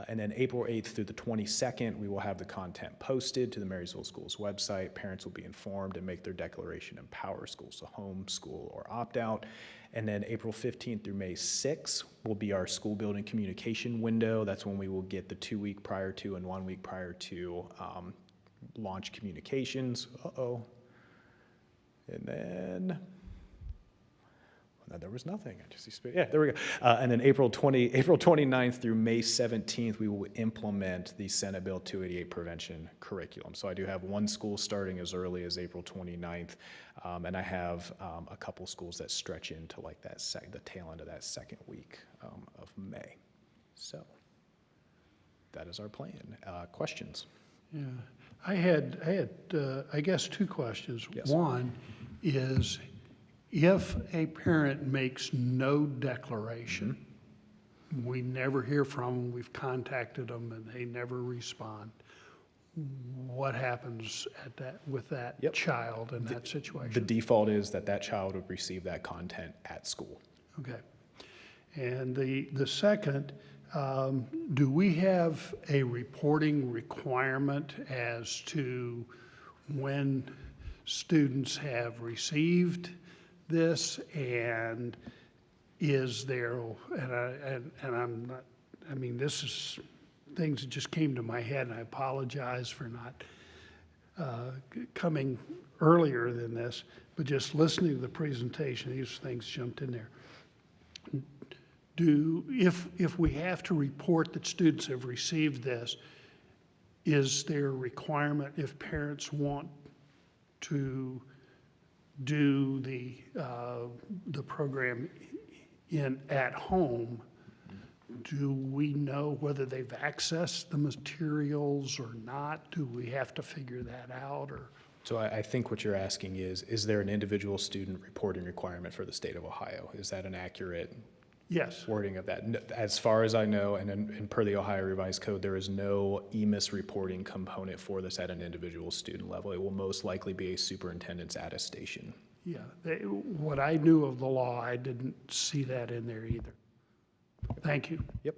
Speaker 12: and then April 8th through the 22nd, we will have the content posted to the Marysville Schools website. Parents will be informed and make their declaration in Power Schools, so home, school, or opt-out. And then April 15th through May 6th will be our school building communication window. That's when we will get the 2 week prior to and 1 week prior to launch communications. And then, no, there was nothing. I just, yeah, there we go. And then April 29th through May 17th, we will implement the Senate Bill 288 prevention curriculum. So I do have one school starting as early as April 29th, and I have a couple schools that stretch into like that the tail end of that second week of May. So that is our plan. Questions?
Speaker 10: Yeah, I had I guess two questions.
Speaker 12: Yes.
Speaker 10: One is, if a parent makes no declaration, we never hear from them, we've contacted them and they never respond, what happens with that child in that situation?
Speaker 12: The default is that child would receive that content at school.
Speaker 10: Okay. And the second, do we have a reporting requirement as to when students have received this, and is there, and I'm not, I mean, this is things that just came to my head, and I apologize for not coming earlier than this, but just listening to the presentation, these things jumped in there. If we have to report that students have received this, is there a requirement if parents want to do the program at home? Do we know whether they've accessed the materials or not? Do we have to figure that out, or?
Speaker 12: So I think what you're asking is there an individual student reporting requirement for the state of Ohio? Is that an accurate
Speaker 10: Yes.
Speaker 12: wording of that? As far as I know, and per the Ohio Revised Code, there is no EMIS reporting component for this at an individual student level. It will most likely be a superintendent's attestation.
Speaker 10: Yeah, what I knew of the law, I didn't see that in there either. Thank you.
Speaker 12: Yep.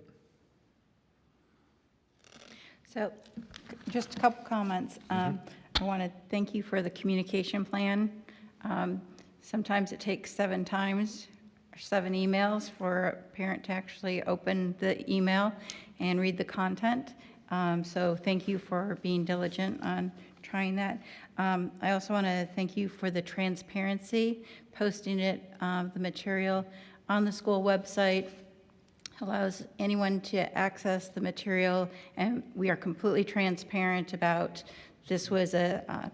Speaker 4: So just a couple comments. I want to thank you for the communication plan. Sometimes it takes 7 times or 7 emails for a parent to actually open the email and read the content. So thank you for being diligent on trying that. I also want to thank you for the transparency, posting it, the material on the school website. Allows anyone to access the material, and we are completely transparent about this was a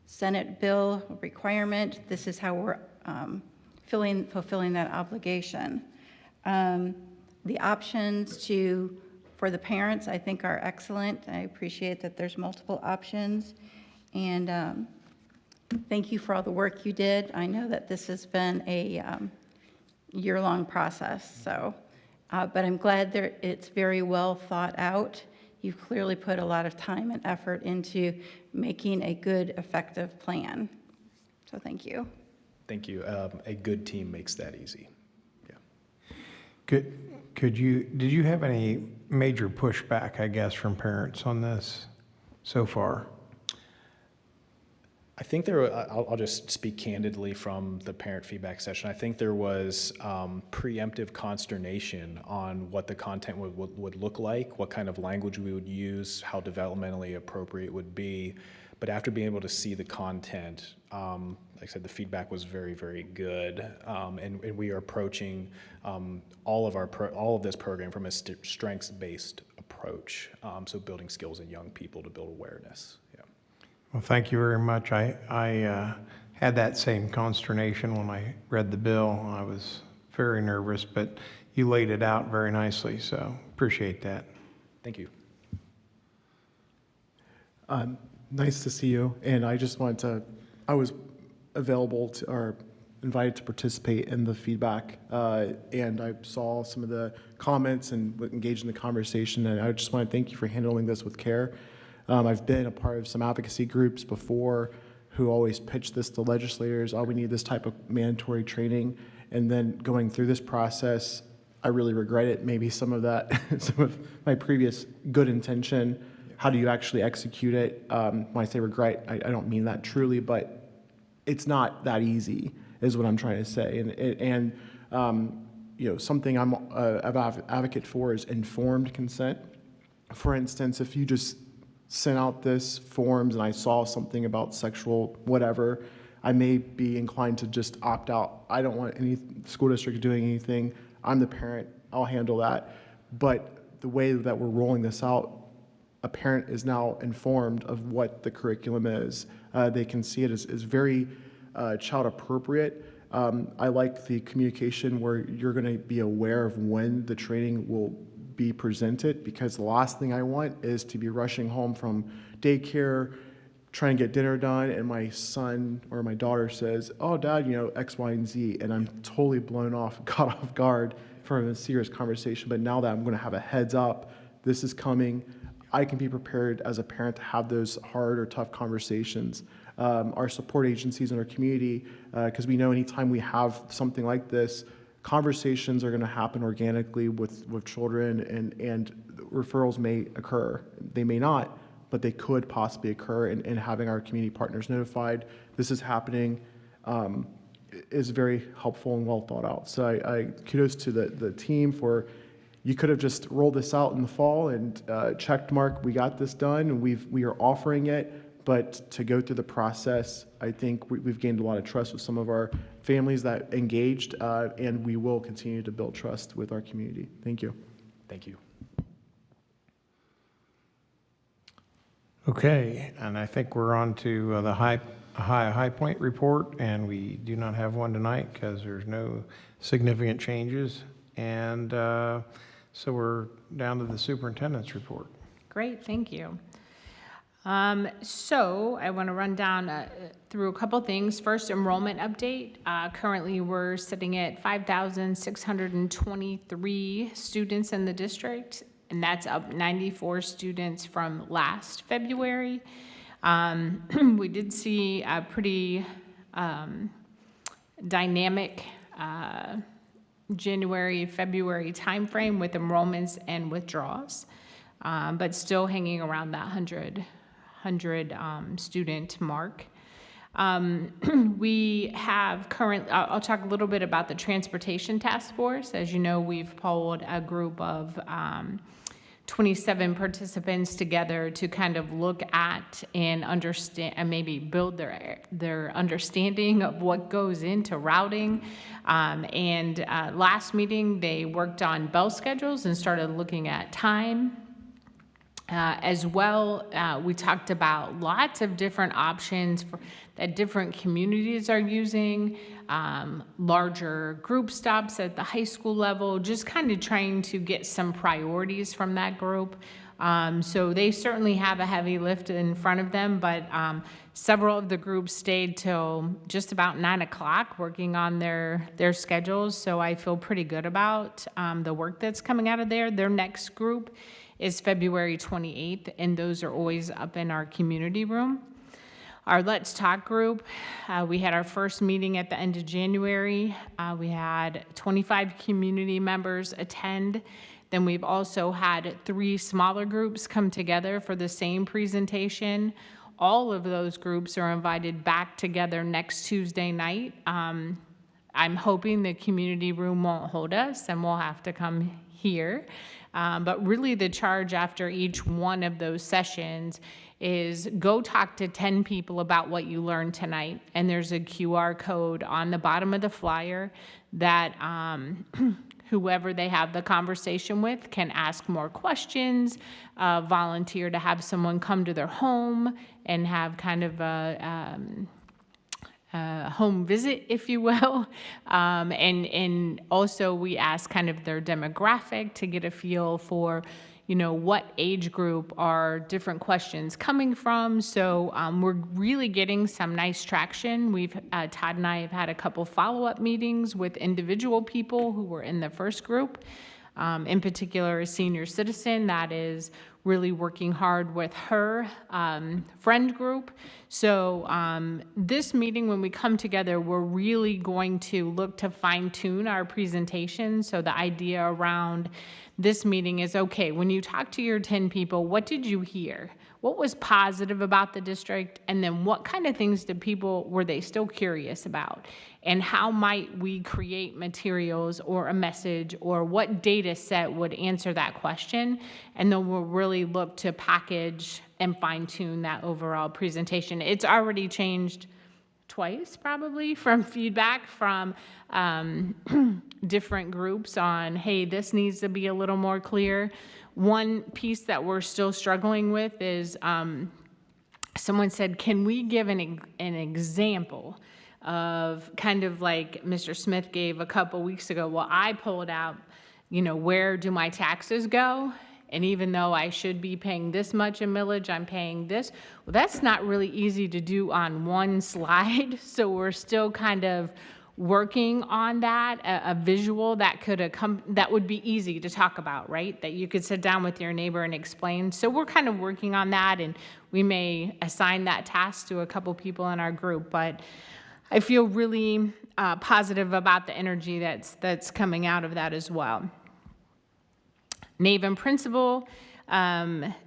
Speaker 4: Senate bill requirement. This is how we're fulfilling that obligation. The options for the parents, I think, are excellent. I appreciate that there's multiple options, and thank you for all the work you did. I know that this has been a year-long process, so. But I'm glad it's very well thought out. You've clearly put a lot of time and effort into making a good, effective plan. So thank you.
Speaker 12: Thank you. A good team makes that easy.
Speaker 1: Yeah. Did you have any major pushback, I guess, from parents on this so far?
Speaker 12: I think I'll just speak candidly from the parent feedback session. I think there was preemptive consternation on what the content would look like, what kind of language we would use, how developmentally appropriate it would be. But after being able to see the content, like I said, the feedback was very, very good. And we are approaching all of this program from a strengths-based approach. So building skills in young people to build awareness. Yeah.
Speaker 1: Well, thank you very much. I had that same consternation when I read the bill. I was very nervous, but you laid it out very nicely, so appreciate that.
Speaker 12: Thank you.
Speaker 13: Nice to see you, and I just wanted to, I was available to, or invited to participate in the feedback, and I saw some of the comments and engaged in the conversation, and I just want to thank you for handling this with care. I've been a part of some advocacy groups before who always pitch this to legislators, oh, we need this type of mandatory training, and then going through this process, I really regret it. Maybe some of that, some of my previous good intention, how do you actually execute it? When I say regret, I don't mean that truly, but it's not that easy, is what I'm trying to say. And you know, something I'm an advocate for is informed consent. For instance, if you just sent out this forms and I saw something about sexual whatever, I may be inclined to just opt out. I don't want any school district doing anything. I'm the parent, I'll handle that. But the way that we're rolling this out, a parent is now informed of what the curriculum is. They can see it as very child appropriate. I like the communication where you're going to be aware of when the training will be presented, because the last thing I want is to be rushing home from daycare, trying to get dinner done, and my son or my daughter says, oh, Dad, you know, X, Y, and Z, and I'm totally blown off, caught off guard from a serious conversation. But now that I'm going to have a heads up, this is coming, I can be prepared as a parent to have those hard or tough conversations. Our support agencies in our community, because we know anytime we have something like this, conversations are going to happen organically with children, and referrals may occur. They may not, but they could possibly occur, and having our community partners notified this is happening is very helpful and well thought out. So I kudos to the team for, you could have just rolled this out in the fall and checked mark, we got this done, and we are offering it. But to go through the process, I think we've gained a lot of trust with some of our families that engaged, and we will continue to build trust with our community. Thank you.
Speaker 12: Thank you.
Speaker 1: Okay, and I think we're on to the High Point report, and we do not have one tonight because there's no significant changes. And so we're down to the superintendent's report.
Speaker 5: Great, thank you. So I want to run down through a couple things. First, enrollment update. Currently, we're sitting at 5,623 students in the district, and that's up 94 students from last February. We did see a pretty dynamic January, February timeframe with enrollments and withdrawals, but still hanging around that 100 student mark. We have I'll talk a little bit about the Transportation Task Force. As you know, we've polled a group of 27 participants together to kind of look at and understand and maybe build their understanding of what goes into routing. Last meeting, they worked on bell schedules and started looking at time. As well, we talked about lots of different options that different communities are using, larger group stops at the high school level, just kind of trying to get some priorities from that group. So they certainly have a heavy lift in front of them, but several of the groups stayed till just about 9 o'clock working on their schedules. So I feel pretty good about the work that's coming out of there. Their next group is February 28th, and those are always up in our community room. Our Let's Talk group, we had our first meeting at the end of January. We had 25 community members attend. Then we've also had 3 smaller groups come together for the same presentation. All of those groups are invited back together next Tuesday night. I'm hoping the community room won't hold us and we'll have to come here. But really the charge after each one of those sessions is go talk to 10 people about what you learned tonight. And there's a QR code on the bottom of the flyer that whoever they have the conversation with can ask more questions, volunteer to have someone come to their home and have kind of a home visit, if you will. And also we ask kind of their demographic to get a feel for, what age group are different questions coming from. So we're really getting some nice traction. Todd and I have had a couple follow-up meetings with individual people who were in the first group. In particular, a senior citizen that is really working hard with her friend group. So this meeting, when we come together, we're really going to look to fine-tune our presentation. So the idea around this meeting is, okay, when you talk to your 10 people, what did you hear? What was positive about the district? And then what kind of things were they still curious about? And how might we create materials or a message, or what data set would answer that question? And then we'll really look to package and fine tune that overall presentation. It's already changed twice probably from feedback from different groups on, hey, this needs to be a little more clear. One piece that we're still struggling with is someone said, can we give an example of kind of like Mr. Smith gave a couple weeks ago? Well, I pulled out, where do my taxes go? And even though I should be paying this much in millage, I'm paying this. Well, that's not really easy to do on one slide. So we're still kind of working on that, a visual that that would be easy to talk about, right? That you could sit down with your neighbor and explain. So we're kind of working on that, and we may assign that task to a couple people in our group. But I feel really positive about the energy that's coming out of that as well. NAVEM principal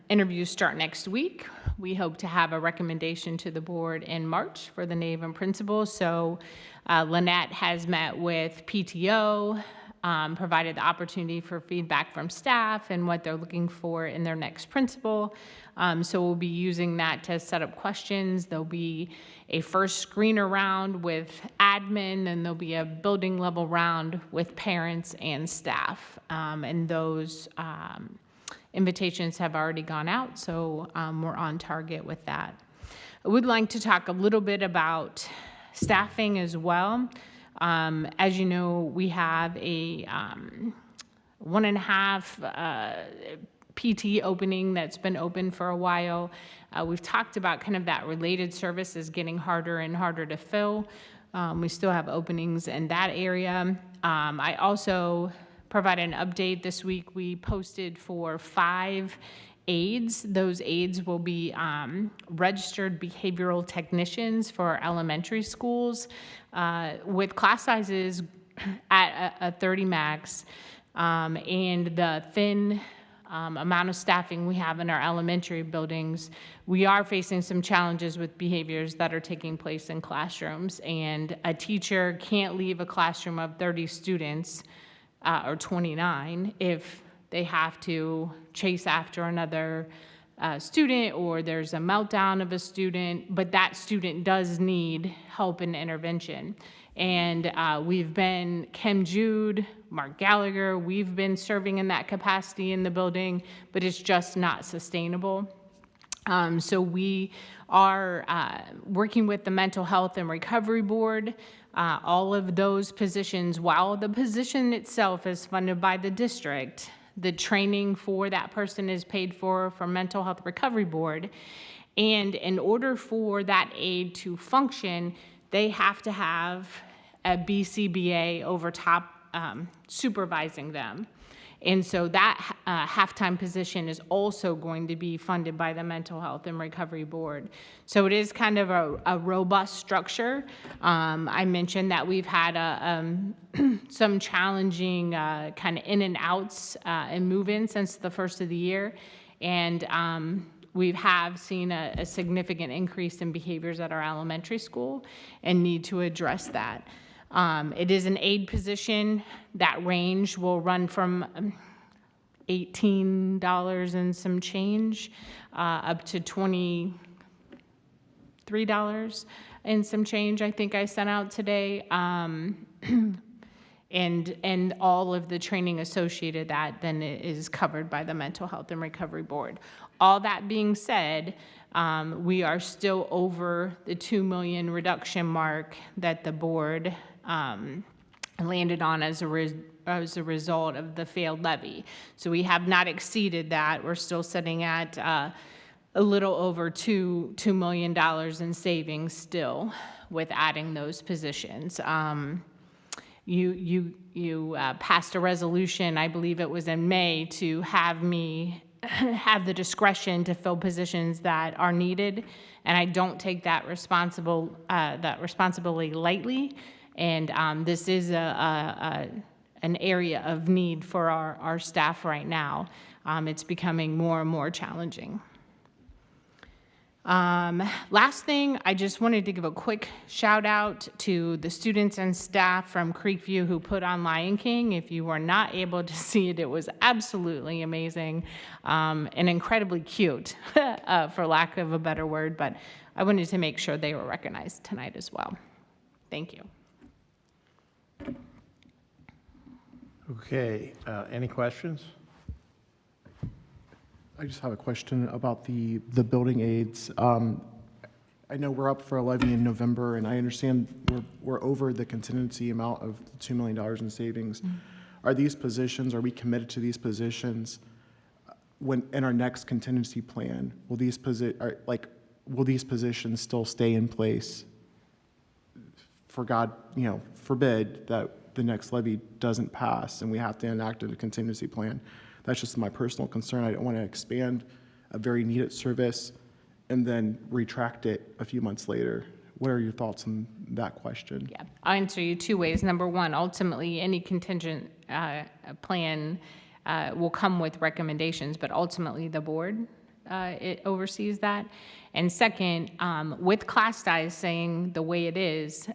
Speaker 5: interviews start next week. We hope to have a recommendation to the board in March for the NAVEM principal. So Lynette has met with PTO, provided the opportunity for feedback from staff and what they're looking for in their next principal. So we'll be using that to set up questions. There'll be a first screener round with admin, and there'll be a building level round with parents and staff. And those invitations have already gone out, so we're on target with that. I would like to talk a little bit about staffing as well. As you know, we have a 1.5 PT opening that's been open for a while. We've talked about kind of that related services getting harder and harder to fill. We still have openings in that area. I also provided an update this week. We posted for 5 aides. Those aides will be registered behavioral technicians for elementary schools with class sizes at a 30 max, and the thin amount of staffing we have in our elementary buildings. We are facing some challenges with behaviors that are taking place in classrooms, and a teacher can't leave a classroom of 30 students or 29 if they have to chase after another student, or there's a meltdown of a student, but that student does need help and intervention. And we've been, Kim Jude, Mark Gallagher, we've been serving in that capacity in the building, but it's just not sustainable. So we are working with the Mental Health and Recovery Board. All of those positions, while the position itself is funded by the district, the training for that person is paid for from Mental Health Recovery Board. And in order for that aide to function, they have to have a BCBA over top supervising them. And so that half-time position is also going to be funded by the Mental Health and Recovery Board. So it is kind of a robust structure. I mentioned that we've had some challenging kind of in and outs and move-ins since the first of the year. And we have seen a significant increase in behaviors at our elementary school and need to address that. It is an aide position. That range will run from $18 and some change up to $23 and some change, I think I sent out today. And all of the training associated that then is covered by the Mental Health and Recovery Board. All that being said, we are still over the 2 million reduction mark that the board landed on as a as a result of the failed levy. So we have not exceeded that. We're still sitting at a little over $2 million in savings still with adding those positions. You passed a resolution, I believe it was in May, to have me have the discretion to fill positions that are needed, and I don't take that responsibility lightly. And this is an area of need for our staff right now. It's becoming more and more challenging. Last thing, I just wanted to give a quick shout out to the students and staff from Creekview who put on Lion King. If you were not able to see it, it was absolutely amazing and incredibly cute, for lack of a better word, but I wanted to make sure they were recognized tonight as well. Thank you.
Speaker 1: Okay, any questions?
Speaker 13: I just have a question about the building aids. I know we're up for a levy in November, and I understand we're over the contingency amount of $2 million in savings. Are these positions, are we committed to these positions when in our next contingency plan? Will these positions still stay in place for God, forbid that the next levy doesn't pass and we have to enact a contingency plan? That's just my personal concern. I don't want to expand a very needed service and then retract it a few months later. What are your thoughts on that question?
Speaker 5: Yeah, I'll answer you two ways. Number one, ultimately, any contingent plan will come with recommendations, but ultimately the board it oversees that. And second, with class size saying the way it is,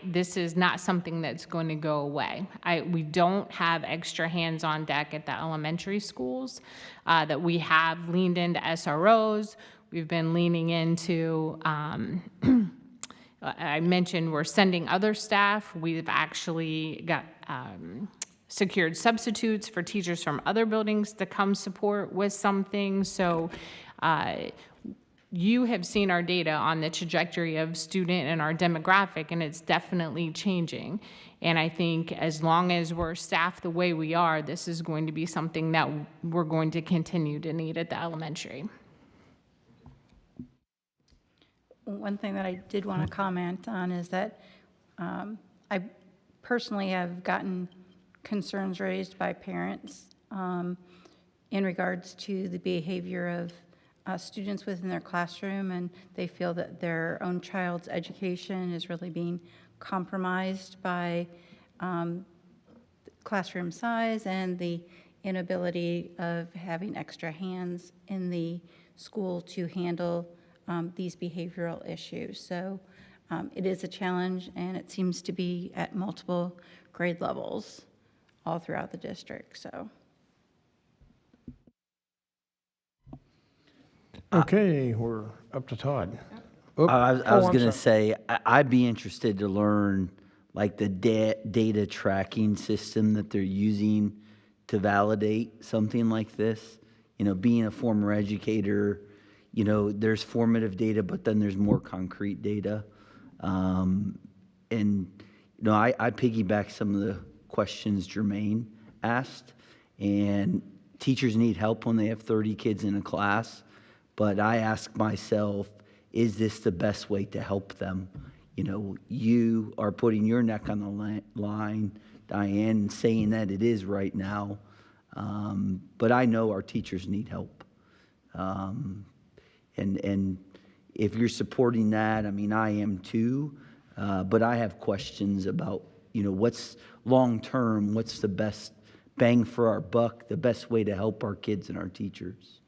Speaker 5: this is not something that's going to go away. We don't have extra hands on deck at the elementary schools, that we have leaned into SROs. We've been leaning into, I mentioned we're sending other staff. We've actually got secured substitutes for teachers from other buildings to come support with some things. So you have seen our data on the trajectory of student and our demographic, and it's definitely changing. And I think as long as we're staffed the way we are, this is going to be something that we're going to continue to need at the elementary.
Speaker 4: One thing that I did want to comment on is that I personally have gotten concerns raised by parents in regards to the behavior of students within their classroom, and they feel that their own child's education is really being compromised by classroom size and the inability of having extra hands in the school to handle these behavioral issues. So it is a challenge, and it seems to be at multiple grade levels all throughout the district. So.
Speaker 1: Okay, we're up to Todd.
Speaker 3: I was going to say, I'd be interested to learn like the data tracking system that they're using to validate something like this. Being a former educator, there's formative data, but then there's more concrete data. I piggyback some of the questions Jermaine asked, and teachers need help when they have 30 kids in a class. But I ask myself, is this the best way to help them? You are putting your neck on the line, Diane, and saying that it is right now. But I know our teachers need help. And if you're supporting that, I am too. But I have questions about, what's long-term, what's the best bang for our buck, the best way to help our kids and our teachers.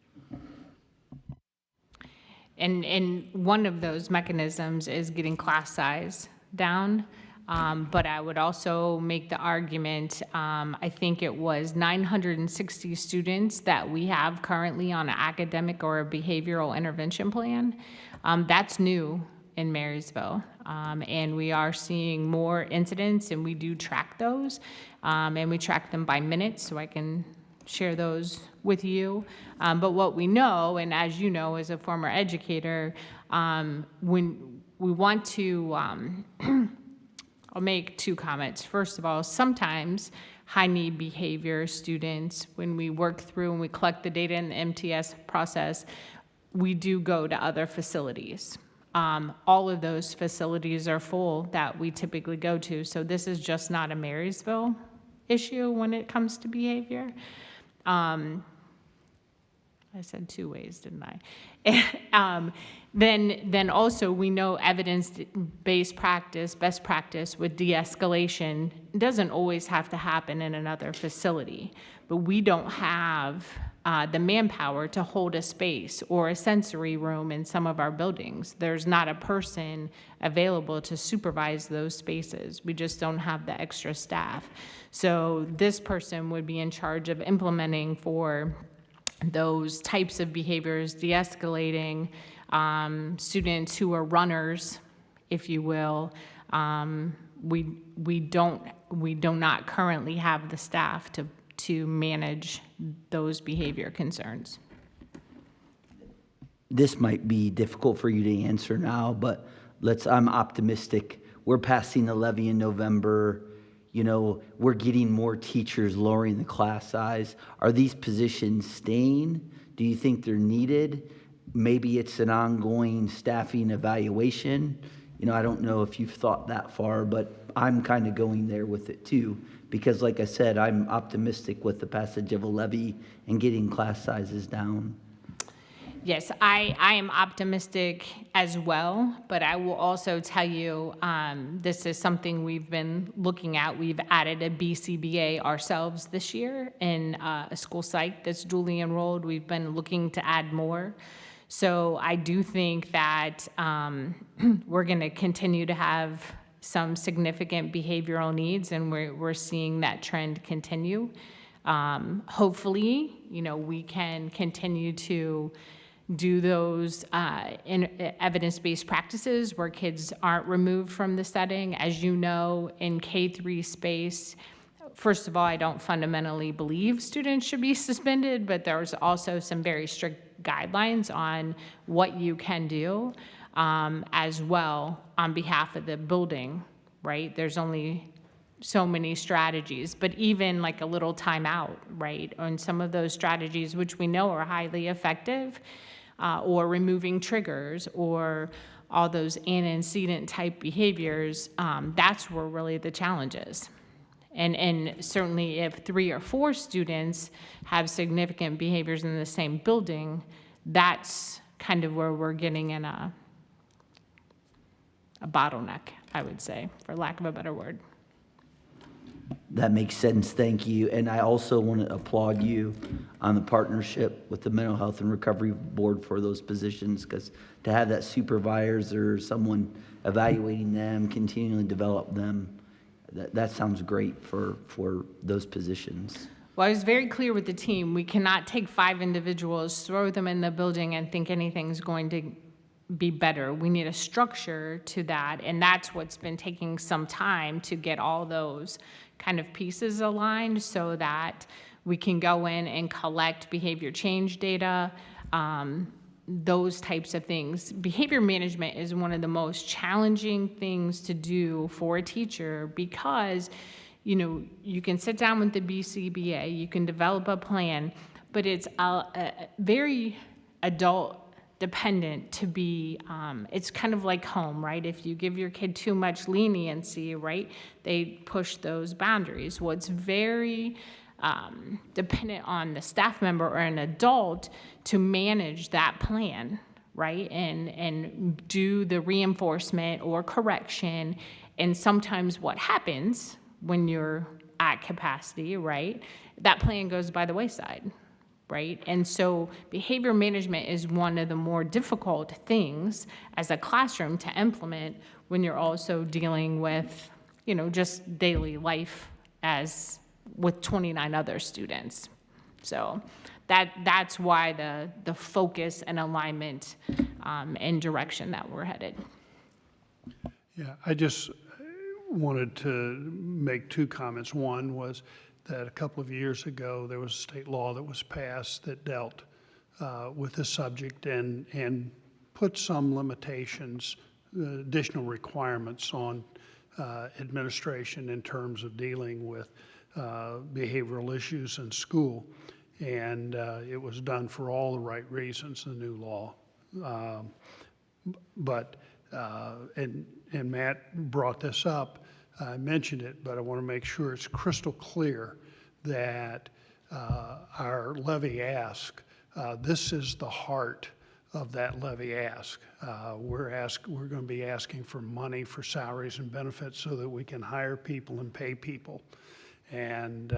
Speaker 5: And one of those mechanisms is getting class size down. But I would also make the argument, I think it was 960 students that we have currently on an academic or a behavioral intervention plan. That's new in Marysville. And we are seeing more incidents, and we do track those. And we track them by minutes, so I can share those with you. But what we know, and as you know as a former educator, when we want to, I'll make two comments. First of all, sometimes high need behavior students, when we work through and we collect the data in the MTS process, we do go to other facilities. All of those facilities are full that we typically go to. So this is just not a Marysville issue when it comes to behavior. I said 2 ways, didn't I? Then also we know evidence-based practice, best practice with de-escalation doesn't always have to happen in another facility, but we don't have the manpower to hold a space or a sensory room in some of our buildings. There's not a person available to supervise those spaces. We just don't have the extra staff. So this person would be in charge of implementing for those types of behaviors, de-escalating, students who are runners, if you will. We do not currently have the staff to manage those behavior concerns.
Speaker 3: This might be difficult for you to answer now, but I'm optimistic. We're passing the levy in November. You know, we're getting more teachers, lowering the class size. Are these positions staying? Do you think they're needed? Maybe it's an ongoing staffing evaluation. You know, I don't know if you've thought that far, but I'm kind of going there with it too. Because like I said, I'm optimistic with the passage of a levy and getting class sizes down.
Speaker 5: Yes, I am optimistic as well, but I will also tell you this is something we've been looking at. We've added a BCBA ourselves this year in a school site that's duly enrolled. We've been looking to add more. So I do think that we're going to continue to have some significant behavioral needs, and we're seeing that trend continue. Hopefully, you know, we can continue to do those evidence-based practices where kids aren't removed from the setting. As you know, in K-3 space, first of all, I don't fundamentally believe students should be suspended, but there's also some very strict guidelines on what you can do as well on behalf of the building, right? There's only so many strategies, but even like a little timeout, right? On some of those strategies, which we know are highly effective, or removing triggers, or all those antecedent type behaviors, that's where really the challenge is. And certainly if 3 or 4 students have significant behaviors in the same building, that's kind of where we're getting in a bottleneck, I would say, for lack of a better word.
Speaker 3: That makes sense, thank you. And I also want to applaud you on the partnership with the Mental Health and Recovery Board for those positions, because to have that supervisor or someone evaluating them, continually develop them, that sounds great for those positions.
Speaker 5: Well, I was very clear with the team. We cannot take 5 individuals, throw them in the building, and think anything's going to be better. We need a structure to that, and that's what's been taking some time to get all those kind of pieces aligned so that we can go in and collect behavior change data, those types of things. Behavior management is one of the most challenging things to do for a teacher because, you know, you can sit down with the BCBA, you can develop a plan, but it's very adult dependent to be, it's kind of like home, right? If you give your kid too much leniency, right, they push those boundaries. Well, it's very dependent on the staff member or an adult to manage that plan, right? And do the reinforcement or correction. And sometimes what happens when you're at capacity, right, that plan goes by the wayside. Right? And so behavior management is one of the more difficult things as a classroom to implement when you're also dealing with, you know, just daily life as with 29 other students. So that's why the focus and alignment and direction that we're headed.
Speaker 10: Yeah, I just wanted to make 2 comments. One was that a couple of years ago, there was a state law that was passed that dealt with this subject and put some limitations, additional requirements on administration in terms of dealing with behavioral issues in school. And it was done for all the right reasons, the new law. And Matt brought this up, I mentioned it, but I want to make sure it's crystal clear that our levy ask, this is the heart of that levy ask. We're going to be asking for money for salaries and benefits so that we can hire people and pay people. And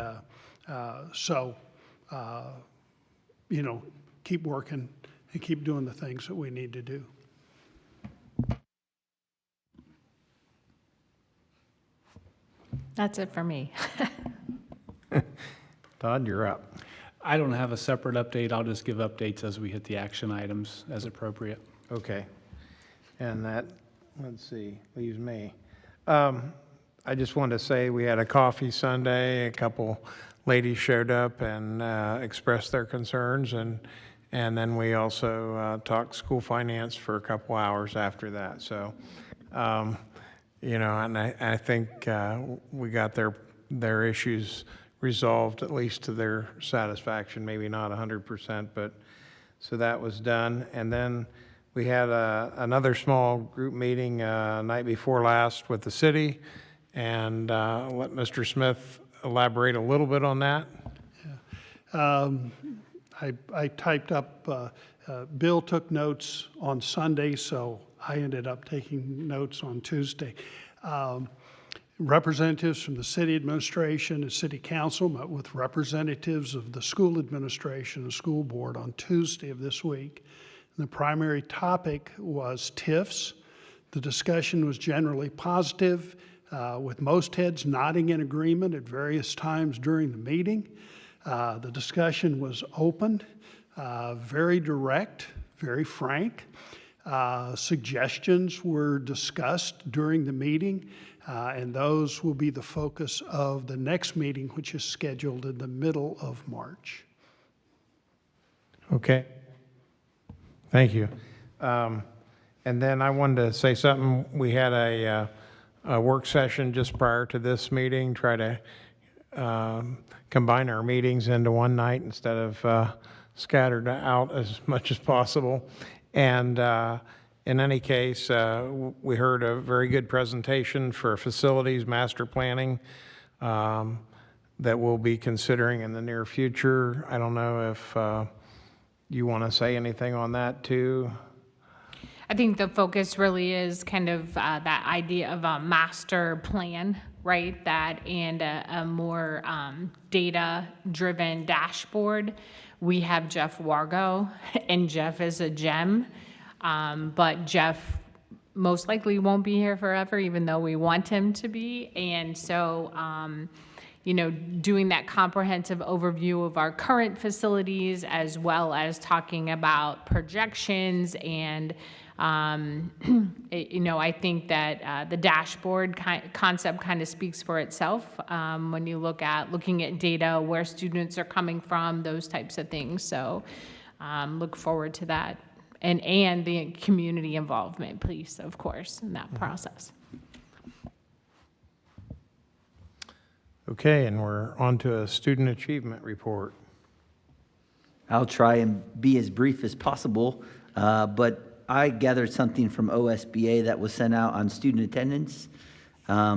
Speaker 10: keep working and keep doing the things that we need to do.
Speaker 5: That's it for me.
Speaker 1: Todd, you're up.
Speaker 2: I don't have a separate update. I'll just give updates as we hit the action items as appropriate.
Speaker 1: Okay. And that, let's see, leaves me. I just wanted to say we had a coffee Sunday. A couple ladies showed up and expressed their concerns, and then we also talked school finance for a couple hours after that. So, and I think we got their issues resolved, at least to their satisfaction, maybe not 100%, but so that was done. And then we had another small group meeting night before last with the city, and let Mr. Smith elaborate a little bit on that.
Speaker 10: Yeah. I typed up, Bill took notes on Sunday, so I ended up taking notes on Tuesday. Representatives from the city administration and city council met with representatives of the school administration and school board on Tuesday of this week. And the primary topic was TIFs. The discussion was generally positive, with most heads nodding in agreement at various times during the meeting. The discussion was open, very direct, very frank. Suggestions were discussed during the meeting, and those will be the focus of the next meeting, which is scheduled in the middle of March.
Speaker 1: Okay. Thank you. And then I wanted to say something. We had a work session just prior to this meeting, try to combine our meetings into one night instead of scattered out as much as possible. And in any case, we heard a very good presentation for facilities master planning that we'll be considering in the near future. I don't know if you want to say anything on that too.
Speaker 5: I think the focus really is kind of that idea of a master plan, right? That and a more data-driven dashboard. We have Jeff Wargo, and Jeff is a gem, but Jeff most likely won't be here forever, even though we want him to be. And so, doing that comprehensive overview of our current facilities, as well as talking about projections and I think that the dashboard concept kind of speaks for itself when you looking at data, where students are coming from, those types of things. So look forward to that. And the community involvement, please, of course, in that process.
Speaker 1: Okay, and we're on to a student achievement report.
Speaker 3: I'll try and be as brief as possible, but I gathered something from OSBA that was sent out on student attendance.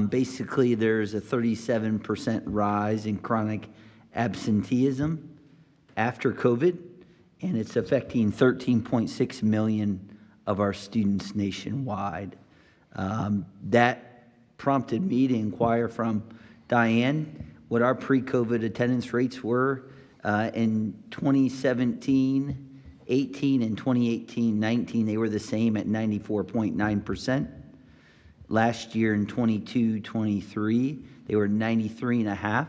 Speaker 3: Basically, there's a 37% rise in chronic absenteeism after COVID, and it's affecting 13.6 million of our students nationwide. That prompted me to inquire from Diane what our pre-COVID attendance rates were in 2017. 18 and 2018-19, they were the same at 94.9%. Last year in 22-23, they were 93.5%.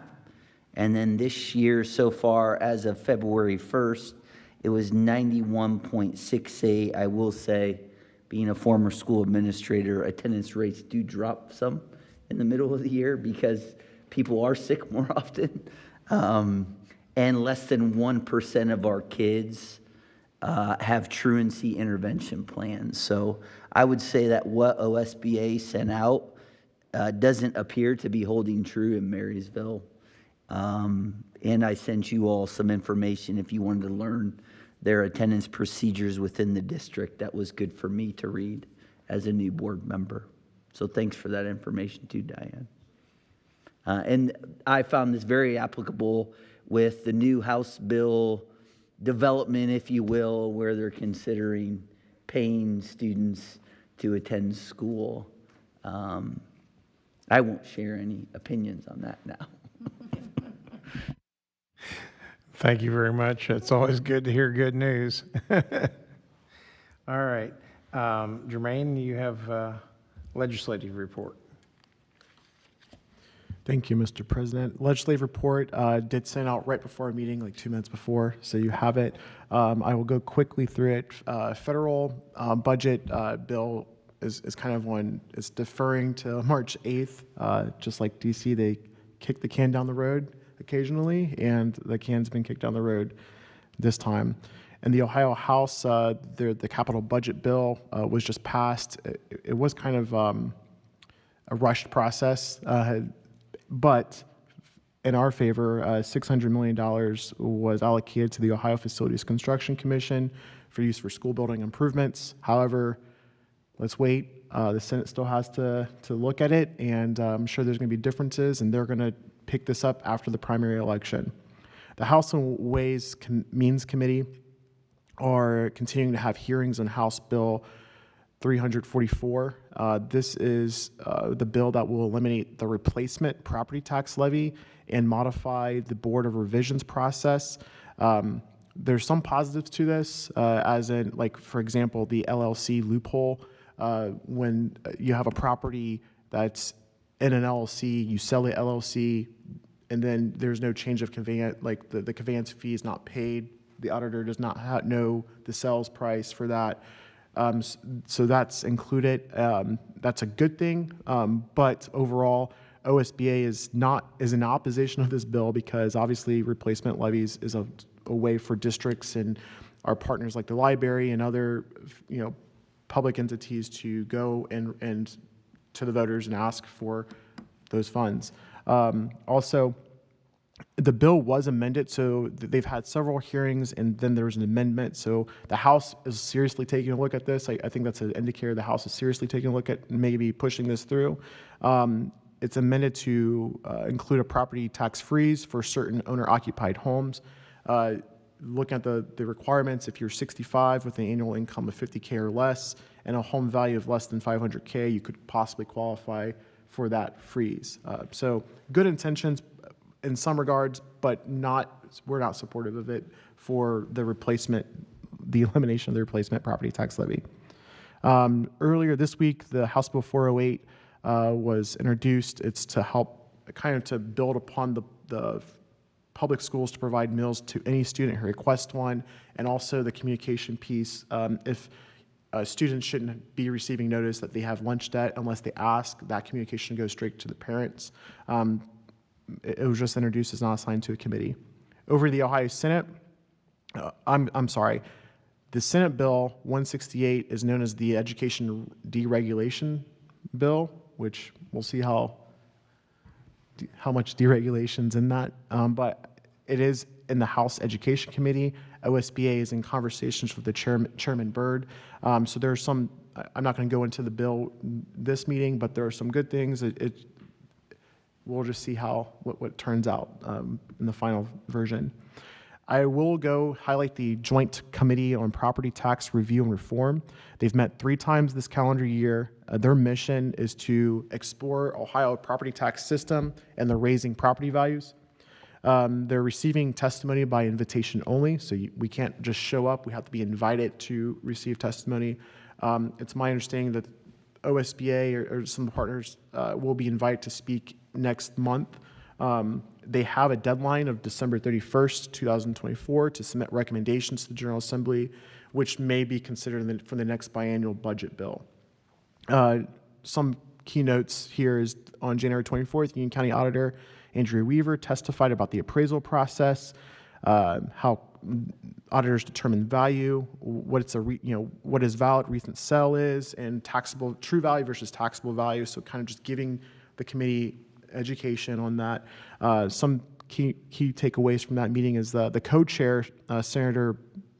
Speaker 3: And then this year so far, as of February 1st, it was 91.68. I will say, being a former school administrator, attendance rates do drop some in the middle of the year because people are sick more often. And less than 1% of our kids have truancy intervention plans. So I would say that what OSBA sent out doesn't appear to be holding true in Marysville. And I sent you all some information if you wanted to learn their attendance procedures within the district. That was good for me to read as a new board member. So thanks for that information too, Diane. And I found this very applicable with the new House bill development, if you will, where they're considering paying students to attend school. I won't share any opinions on that now.
Speaker 1: Thank you very much. It's always good to hear good news. All right. Jermaine, you have a legislative report.
Speaker 13: Thank you, Mr. President. Legislative report did send out right before our meeting, like 2 minutes before, so you have it. I will go quickly through it. Federal budget bill is kind of one, it's deferring to March 8th. Just like DC, they kick the can down the road occasionally, and the can's been kicked down the road this time. In the Ohio House, the capital budget bill was just passed. It was kind of a rushed process, but in our favor, $600 million was allocated to the Ohio Facilities Construction Commission for use for school building improvements. However, let's wait. The Senate still has to look at it, and I'm sure there's going to be differences, and they're going to pick this up after the primary election. The House and Ways Means Committee are continuing to have hearings on House Bill 344. This is the bill that will eliminate the replacement property tax levy and modify the Board of Revisions process. There's some positives to this, as in, like, for example, the LLC loophole. When you have a property that's in an LLC, you sell the LLC, and then there's no change of conveyance, like the conveyance fee is not paid. The auditor does not know the sales price for that. So that's included. That's a good thing. But overall, OSBA is in opposition of this bill because obviously replacement levies is a way for districts and our partners like the library and other public entities to go and to the voters and ask for those funds. Also, the bill was amended, so they've had several hearings, and then there was an amendment. So the House is seriously taking a look at this. I think that's an indicator the House is seriously taking a look at maybe pushing this through. It's amended to include a property tax freeze for certain owner-occupied homes. Looking at the requirements, if you're 65 with an annual income of $50K or less and a home value of less than $500K, you could possibly qualify for that freeze. So good intentions in some regards, but we're not supportive of it for the elimination of the replacement property tax levy. Earlier this week, the House Bill 408 was introduced. It's to help to build upon the public schools to provide meals to any student who requests one, and also the communication piece. If students shouldn't be receiving notice that they have lunch debt unless they ask, that communication goes straight to the parents. It was just introduced, it's not assigned to a committee. Over the Ohio Senate, I'm sorry, the Senate Bill 168 is known as the Education Deregulation Bill, which we'll see how much deregulation's in that, but it is in the House Education Committee. OSBA is in conversations with the Chairman Byrd. So there's some, I'm not going to go into the bill this meeting, but there are some good things. We'll just see what turns out in the final version. I will go highlight the Joint Committee on Property Tax Review and Reform. They've met 3 times this calendar year. Their mission is to explore Ohio property tax system and the raising property values. They're receiving testimony by invitation only, so we can't just show up. We have to be invited to receive testimony. It's my understanding that OSBA or some partners will be invited to speak next month. They have a deadline of December 31st, 2024 to submit recommendations to the General Assembly, which may be considered for the next biannual budget bill. Some keynotes here is on January 24th, Union County Auditor Andrea Weaver testified about the appraisal process, how auditors determine value, what is valid recent sale is, and taxable true value versus taxable value. So kind of just giving the committee education on that. Some key takeaways from that meeting is the co-chair, Senator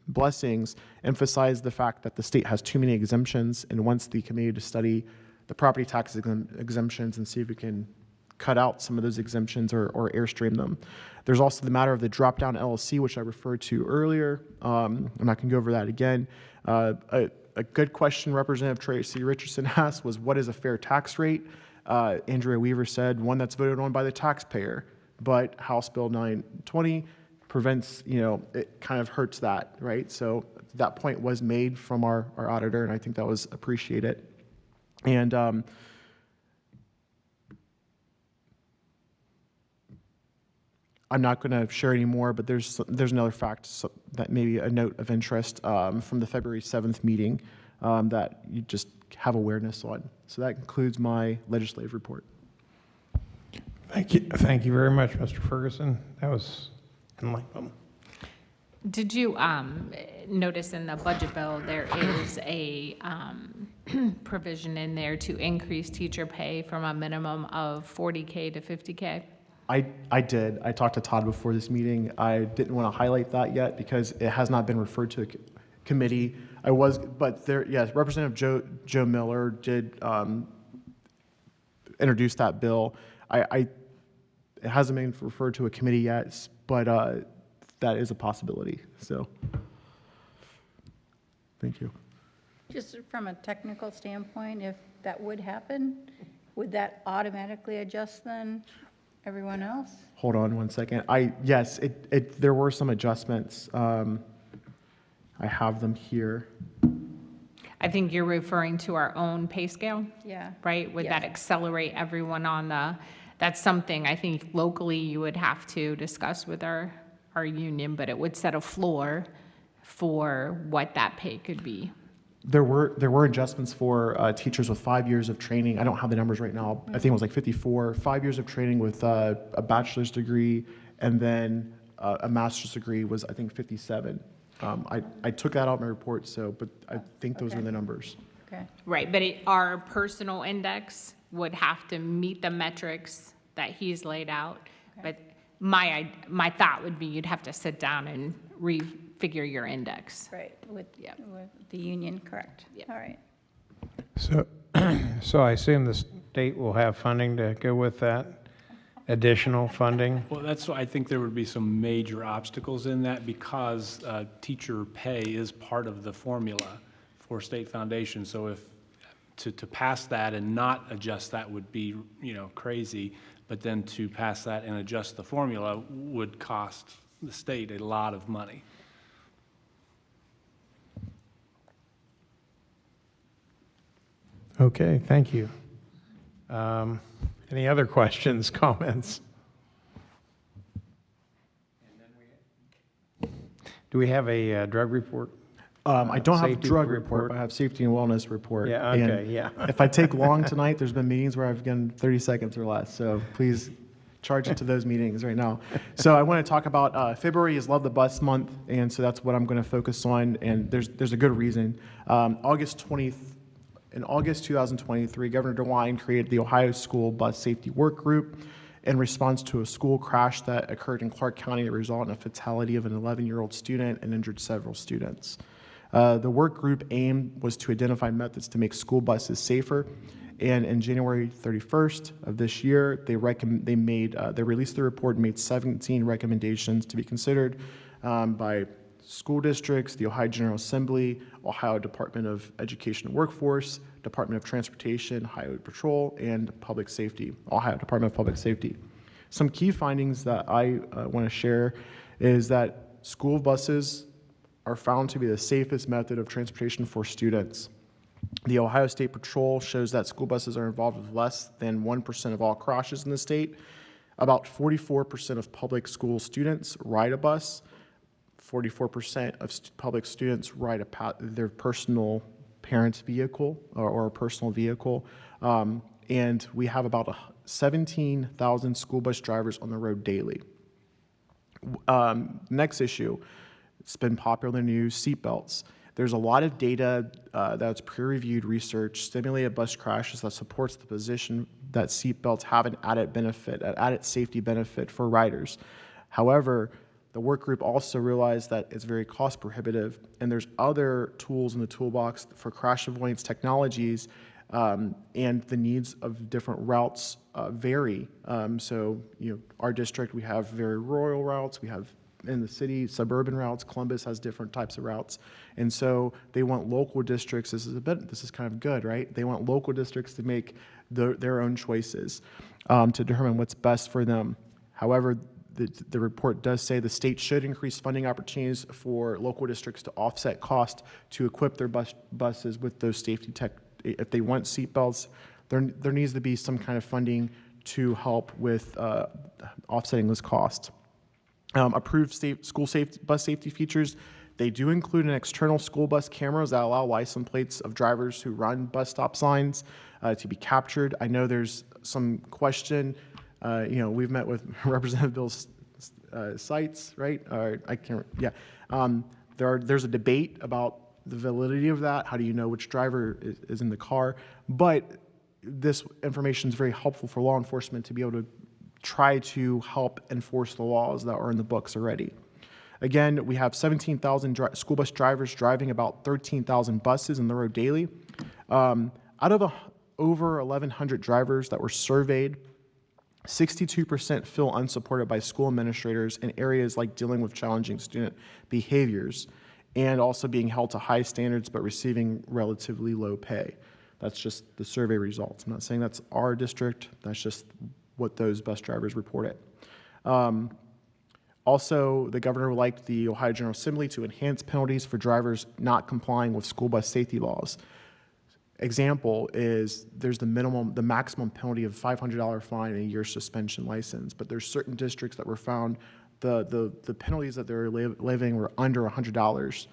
Speaker 13: Blessings, emphasized the fact that the state has too many exemptions and wants the committee to study the property tax exemptions and see if we can cut out some of those exemptions or airstream them. There's also the matter of the drop-down LLC, which I referred to earlier. I'm not going to go over that again. A good question Representative Tracy Richardson asked was, what is a fair tax rate? Andrea Weaver said, one that's voted on by the taxpayer, but House Bill 920 prevents, it kind of hurts that, right? So that point was made from our auditor, and I think that was appreciated. And I'm not going to share any more, but there's another fact that maybe a note of interest from the February 7th meeting that you just have awareness on. So that concludes my legislative report.
Speaker 1: Thank you very much, Mr. Ferguson. That was enlightening.
Speaker 5: Did you notice in the budget bill there is a provision in there to increase teacher pay from a minimum of $40K to $50K?
Speaker 13: I did. I talked to Todd before this meeting. I didn't want to highlight that yet because it has not been referred to a committee. But there, yes, Representative Joe Miller did introduce that bill. It hasn't been referred to a committee yet, but that is a possibility. So, thank you.
Speaker 4: Just from a technical standpoint, if that would happen, would that automatically adjust then everyone else?
Speaker 13: Hold on one second. Yes, there were some adjustments. I have them here.
Speaker 5: I think you're referring to our own pay scale?
Speaker 4: Yeah.
Speaker 5: Right? Would that accelerate everyone on that's something I think locally you would have to discuss with our union, but it would set a floor for what that pay could be.
Speaker 13: There were adjustments for teachers with 5 years of training. I don't have the numbers right now. I think it was like 54. 5 years of training with a bachelor's degree, and then a master's degree was, I think, 57. I took that out of my report, but I think those are the numbers.
Speaker 4: Okay.
Speaker 5: Right, but our personal index would have to meet the metrics that he's laid out. Okay. But my thought would be you'd have to sit down and refigure your index.
Speaker 4: Right, with the union, correct. Yep. All right.
Speaker 1: So I assume the state will have funding to go with that, additional funding?
Speaker 2: Well, that's why I think there would be some major obstacles in that because teacher pay is part of the formula for state foundation. So if to pass that and not adjust that would be, crazy, but then to pass that and adjust the formula would cost the state a lot of money.
Speaker 1: Okay, thank you. Any other questions, comments? Do we have a drug report?
Speaker 13: I don't have a
Speaker 1: Safety
Speaker 13: drug report, but I have safety and wellness report.
Speaker 1: Yeah, okay,
Speaker 13: And
Speaker 1: yeah.
Speaker 13: if I take long tonight, there's been meetings where I've given 30 seconds or less, so please charge it to those meetings right now. So I want to talk about February is Love the Bus Month, and so that's what I'm going to focus on, and there's a good reason. In August 2023, Governor DeWine created the Ohio School Bus Safety Work Group in response to a school crash that occurred in Clark County that resulted in a fatality of an 11-year-old student and injured several students. The work group aim was to identify methods to make school buses safer, and in January 31st of this year, they released the report and made 17 recommendations to be considered by school districts, the Ohio General Assembly, Ohio Department of Education and Workforce, Department of Transportation, Highway Patrol, and Public Safety, Ohio Department of Public Safety. Some key findings that I want to share is that school buses are found to be the safest method of transportation for students. The Ohio State Patrol shows that school buses are involved with less than 1% of all crashes in the state. About 44% of public school students ride a bus. 44% of public students ride their personal parent's vehicle or a personal vehicle. And we have about 17,000 school bus drivers on the road daily. Next issue, it's been popular in the news, seatbelts. There's a lot of data that's peer-reviewed research, simulated bus crashes that supports the position that seatbelts have an added benefit, an added safety benefit for riders. However, the work group also realized that it's very cost prohibitive, and there's other tools in the toolbox for crash avoidance technologies, and the needs of different routes vary. So, our district, we have very rural routes, we have in the city, suburban routes. Columbus has different types of routes. And so they want local districts, this is kind of good, right? They want local districts to make their own choices to determine what's best for them. However, the report does say the state should increase funding opportunities for local districts to offset cost to equip their buses with those safety tech. If they want seatbelts, there needs to be some kind of funding to help with offsetting those costs. Approved bus safety features, they do include an external school bus cameras that allow license plates of drivers who run bus stop signs to be captured. I know there's some question. We've met with Representative Bill Seitz, right? I can't. Yeah. There's a debate about the validity of that. How do you know which driver is in the car? But this information is very helpful for law enforcement to be able to try to help enforce the laws that are in the books already. Again, we have 17,000 school bus drivers driving about 13,000 buses on the road daily. Out of over 1,100 drivers that were surveyed, 62% feel unsupported by school administrators in areas like dealing with challenging student behaviors and also being held to high standards but receiving relatively low pay. That's just the survey results. I'm not saying that's our district, that's just what those bus drivers reported. Also, the governor would like the Ohio General Assembly to enhance penalties for drivers not complying with school bus safety laws. Example is there's the maximum penalty of $500 fine and a year suspension license, but there's certain districts that were found the penalties that they're levying were under $100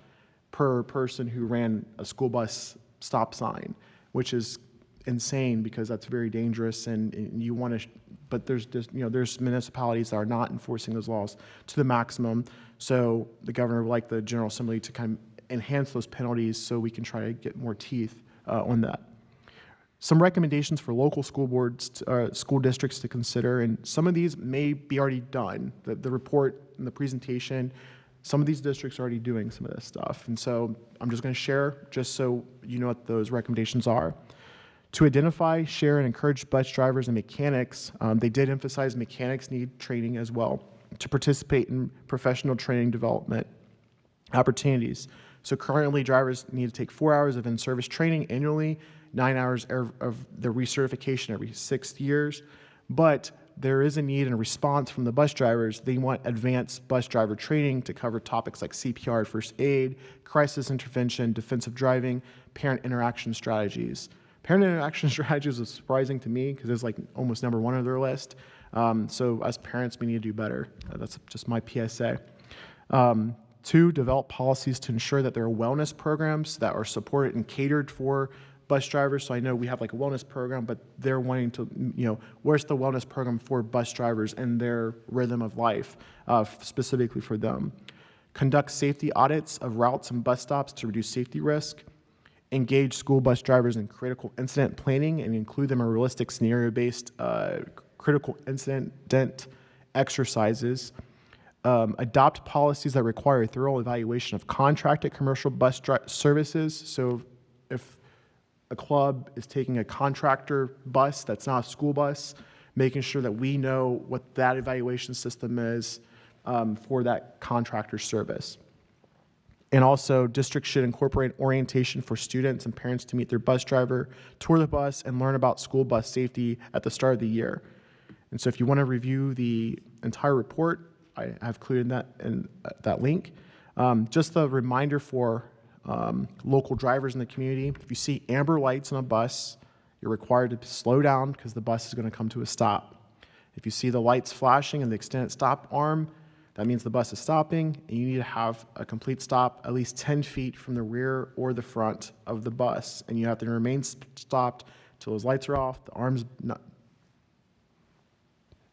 Speaker 13: per person who ran a school bus stop sign, which is insane because that's very dangerous, and you want to. But there's municipalities that are not enforcing those laws to the maximum. So the governor would like the General Assembly to kind of enhance those penalties so we can try to get more teeth on that. Some recommendations for local school boards, school districts to consider, and some of these may be already done. The report and the presentation, some of these districts are already doing some of this stuff. And so I'm just going to share just so you know what those recommendations are. To identify, share, and encourage bus drivers and mechanics, they did emphasize mechanics need training as well, to participate in professional training development opportunities. So currently, drivers need to take 4 hours of in-service training annually, 9 hours of the recertification every 6 years, but there is a need and a response from the bus drivers. They want advanced bus driver training to cover topics like CPR, first aid, crisis intervention, defensive driving, parent interaction strategies. Parent interaction strategies was surprising to me because it's like almost number one on their list. So as parents, we need to do better. That's just my PSA. 2, develop policies to ensure that there are wellness programs that are supported and catered for bus drivers. So I know we have like a wellness program, but they're wanting to, where's the wellness program for bus drivers and their rhythm of life, specifically for them? Conduct safety audits of routes and bus stops to reduce safety risk. Engage school bus drivers in critical incident planning and include them in realistic scenario-based critical incident exercises. Adopt policies that require a thorough evaluation of contracted commercial bus services. So if a club is taking a contractor bus that's not a school bus, making sure that we know what that evaluation system is for that contractor service. And also, districts should incorporate orientation for students and parents to meet their bus driver, tour the bus, and learn about school bus safety at the start of the year. And so if you want to review the entire report, I have included that in that link. Just a reminder for local drivers in the community, if you see amber lights on a bus, you're required to slow down because the bus is going to come to a stop. If you see the lights flashing and the extended stop arm, that means the bus is stopping, and you need to have a complete stop at least 10 feet from the rear or the front of the bus, and you have to remain stopped until those lights are off, the arm's not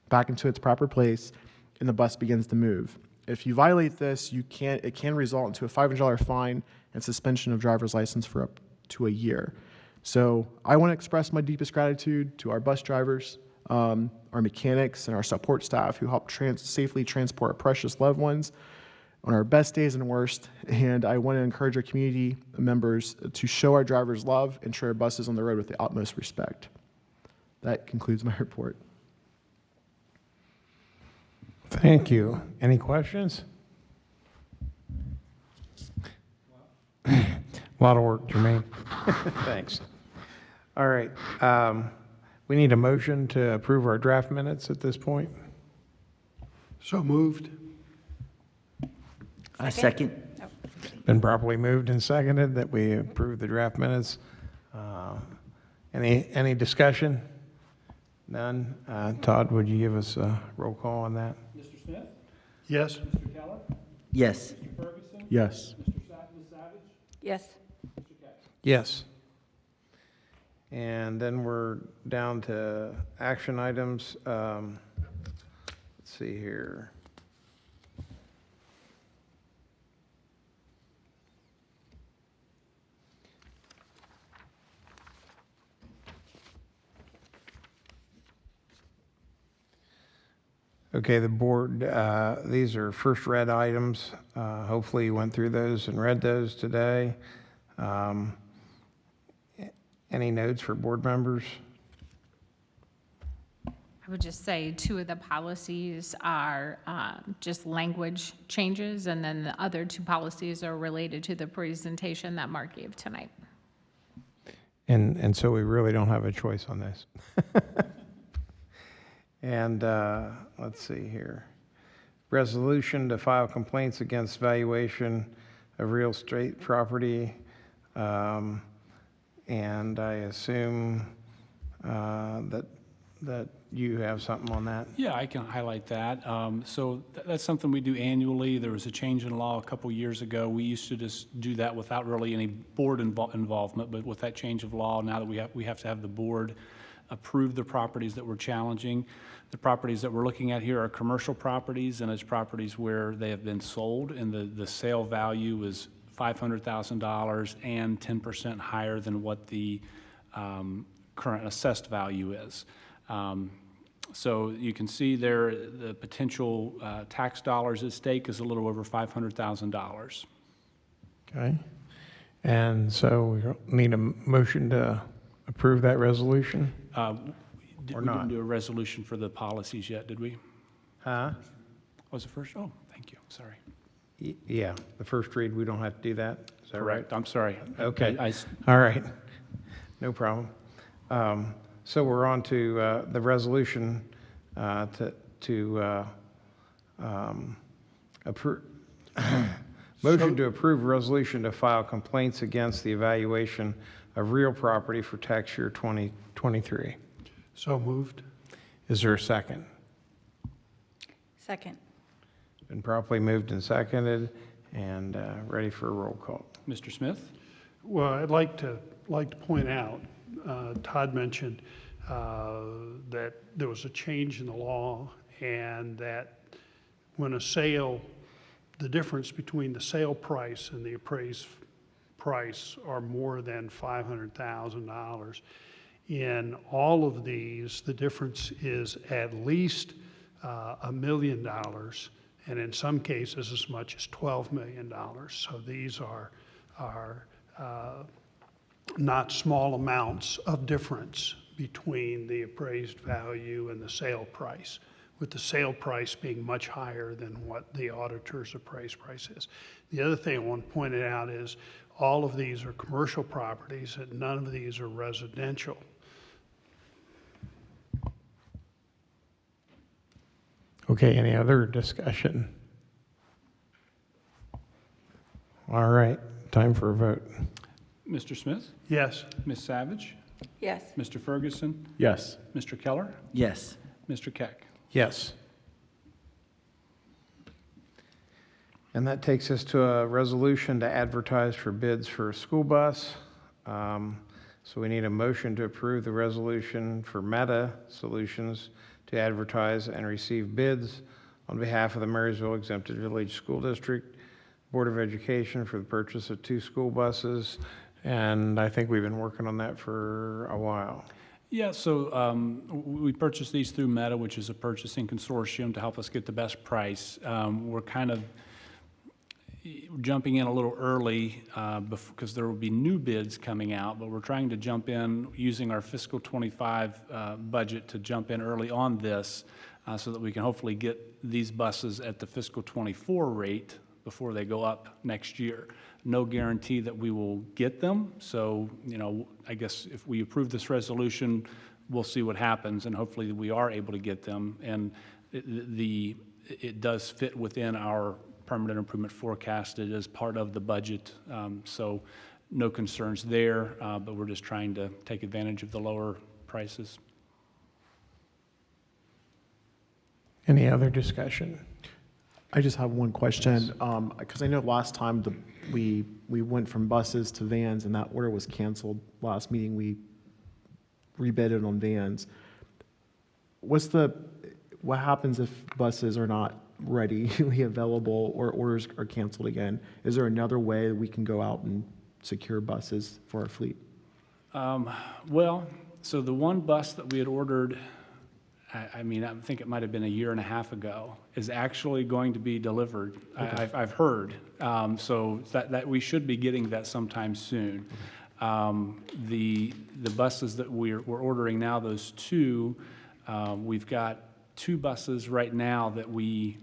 Speaker 13: back into its proper place, and the bus begins to move. If you violate this, it can result into a $500 fine and suspension of driver's license for up to a year. So I want to express my deepest gratitude to our bus drivers, our mechanics, and our support staff who help safely transport our precious loved ones on our best days and worst. And I want to encourage our community members to show our drivers love and treat our buses on the road with the utmost respect. That concludes my report.
Speaker 1: Thank you. Any questions? A lot of work, Jermaine. Thanks. All right. We need a motion to approve our draft minutes at this point.
Speaker 10: So moved.
Speaker 3: I second.
Speaker 1: Been properly moved and seconded that we approve the draft minutes. Any discussion? None. Todd, would you give us a roll call on that?
Speaker 2: Mr. Smith?
Speaker 10: Yes.
Speaker 2: Mr. Keller?
Speaker 3: Yes.
Speaker 2: Mr. Ferguson?
Speaker 13: Yes.
Speaker 2: Ms. Savage?
Speaker 4: Yes.
Speaker 2: Mr. Keck?
Speaker 1: Yes. And then we're down to action items. Let's see here. Okay, the board, these are first read items. Hopefully you went through those and read those today. Any notes for board members?
Speaker 5: I would just say 2 of the policies are just language changes, and then the other 2 policies are related to the presentation that Mark gave tonight.
Speaker 1: And so we really don't have a choice on this. And let's see here. Resolution to file complaints against valuation of real estate property. And I assume that you have something on that.
Speaker 2: Yeah, I can highlight that. So that's something we do annually. There was a change in law a couple years ago. We used to just do that without really any board involvement, but with that change of law, now that we have to have the board approve the properties that we're challenging. The properties that we're looking at here are commercial properties, and it's properties where they have been sold, and the sale value is $500,000 and 10% higher than what the current assessed value is. So you can see there the potential tax dollars at stake is a little over $500,000.
Speaker 1: Okay. And so we need a motion to approve that resolution?
Speaker 2: We
Speaker 1: Or
Speaker 2: didn't
Speaker 1: not?
Speaker 2: do a resolution for the policies yet, did we?
Speaker 1: Huh?
Speaker 2: Was it first? Oh, thank you, sorry.
Speaker 1: Yeah, the first read, we don't have to do that? Is that right?
Speaker 2: Correct, I'm sorry.
Speaker 1: Okay.
Speaker 2: I
Speaker 1: All right. No problem. So we're on to the resolution to approve. Motion to approve resolution to file complaints against the evaluation of real property for tax year 2023.
Speaker 10: So moved.
Speaker 1: Is there a second?
Speaker 4: Second.
Speaker 1: Been properly moved and seconded, and ready for a roll call.
Speaker 2: Mr. Smith?
Speaker 10: Well, I'd like to point out, Todd mentioned that there was a change in the law, and that when a sale, the difference between the sale price and the appraised price are more than $500,000. In all of these, the difference is at least $1 million, and in some cases as much as $12 million. So these are not small amounts of difference between the appraised value and the sale price, with the sale price being much higher than what the auditor's appraised price is. The other thing I want to point out is all of these are commercial properties and none of these are residential.
Speaker 1: Okay, any other discussion? All right, time for a vote.
Speaker 2: Mr. Smith?
Speaker 10: Yes.
Speaker 2: Ms. Savage?
Speaker 4: Yes.
Speaker 2: Mr. Ferguson?
Speaker 13: Yes.
Speaker 2: Mr. Keller?
Speaker 3: Yes.
Speaker 2: Mr. Keck?
Speaker 1: Yes. And that takes us to a resolution to advertise for bids for a school bus. So we need a motion to approve the resolution for Meta Solutions to advertise and receive bids on behalf of the Marysville Exempted Village School District Board of Education for the purchase of 2 school buses And I think we've been working on that for a while.
Speaker 2: Yeah, so we purchased these through Meta, which is a purchasing consortium to help us get the best price. We're kind of jumping in a little early because there will be new bids coming out, but we're trying to jump in using our fiscal 25 budget to jump in early on this so that we can hopefully get these buses at the fiscal 24 rate before they go up next year. No guarantee that we will get them, so I guess if we approve this resolution, we'll see what happens, and hopefully we are able to get them. And it does fit within our permanent improvement forecast. It is part of the budget, so no concerns there, but we're just trying to take advantage of the lower prices.
Speaker 1: Any other discussion?
Speaker 13: I just have one question, because I know last time we went from buses to vans, and that order was canceled. Last meeting, we rebid on vans. What happens if buses are not readily available or orders are canceled again? Is there another way that we can go out and secure buses for our fleet?
Speaker 2: Well, so the one bus that we had ordered, I think it might have been a year and a half ago, is actually going to be delivered. Okay. I've heard. So that we should be getting that sometime soon. The buses that we're ordering now, those two, we've got 2 buses right now that we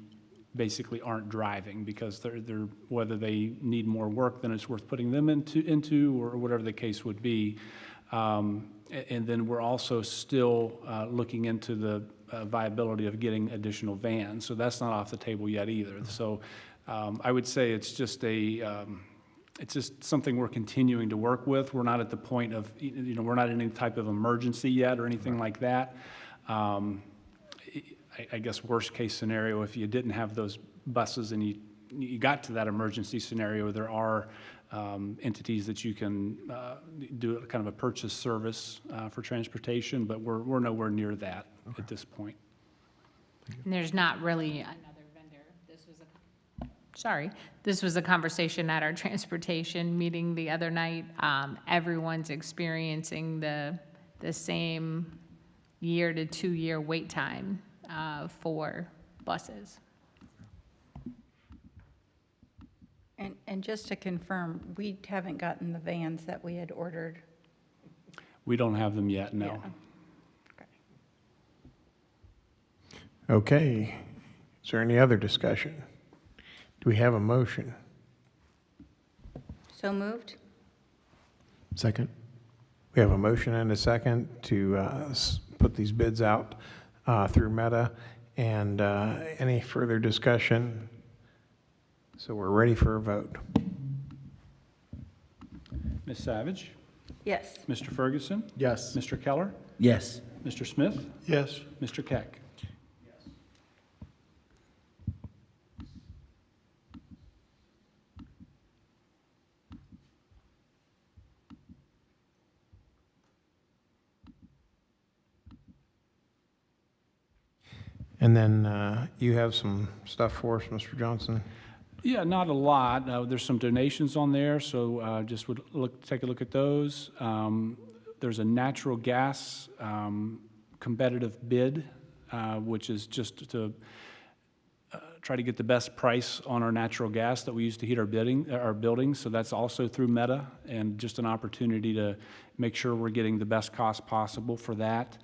Speaker 2: basically aren't driving because they're whether they need more work than it's worth putting them into or whatever the case would be. And then we're also still looking into the viability of getting additional vans. So that's not off the table yet either. So I would say it's just something we're continuing to work with. We're not at the point of, we're not in any type of emergency yet or anything like that. I guess worst case scenario, if you didn't have those buses and you got to that emergency scenario, there are entities that you can do kind of a purchase service for transportation, but we're nowhere near that at this point.
Speaker 5: And there's not really another vendor. This was a conversation at our transportation meeting the other night. Everyone's experiencing the same year to 2 year wait time for buses.
Speaker 4: And just to confirm, we haven't gotten the vans that we had ordered.
Speaker 2: We don't have them yet, no.
Speaker 4: Yeah.
Speaker 1: Okay. Is there any other discussion? Do we have a motion?
Speaker 4: So moved?
Speaker 13: Second.
Speaker 1: We have a motion and a second to put these bids out through Meta. And any further discussion? So we're ready for a vote.
Speaker 2: Ms. Savage?
Speaker 4: Yes.
Speaker 2: Mr. Ferguson?
Speaker 13: Yes.
Speaker 2: Mr. Keller?
Speaker 3: Yes.
Speaker 2: Mr. Smith?
Speaker 10: Yes.
Speaker 2: Mr. Keck?
Speaker 1: And then you have some stuff for us, Mr. Johnson?
Speaker 2: Yeah, not a lot. There's some donations on there, so just would take a look at those. There's a natural gas competitive bid, which is just to try to get the best price on our natural gas that we use to heat our buildings. So that's also through Meta, and just an opportunity to make sure we're getting the best cost possible for that.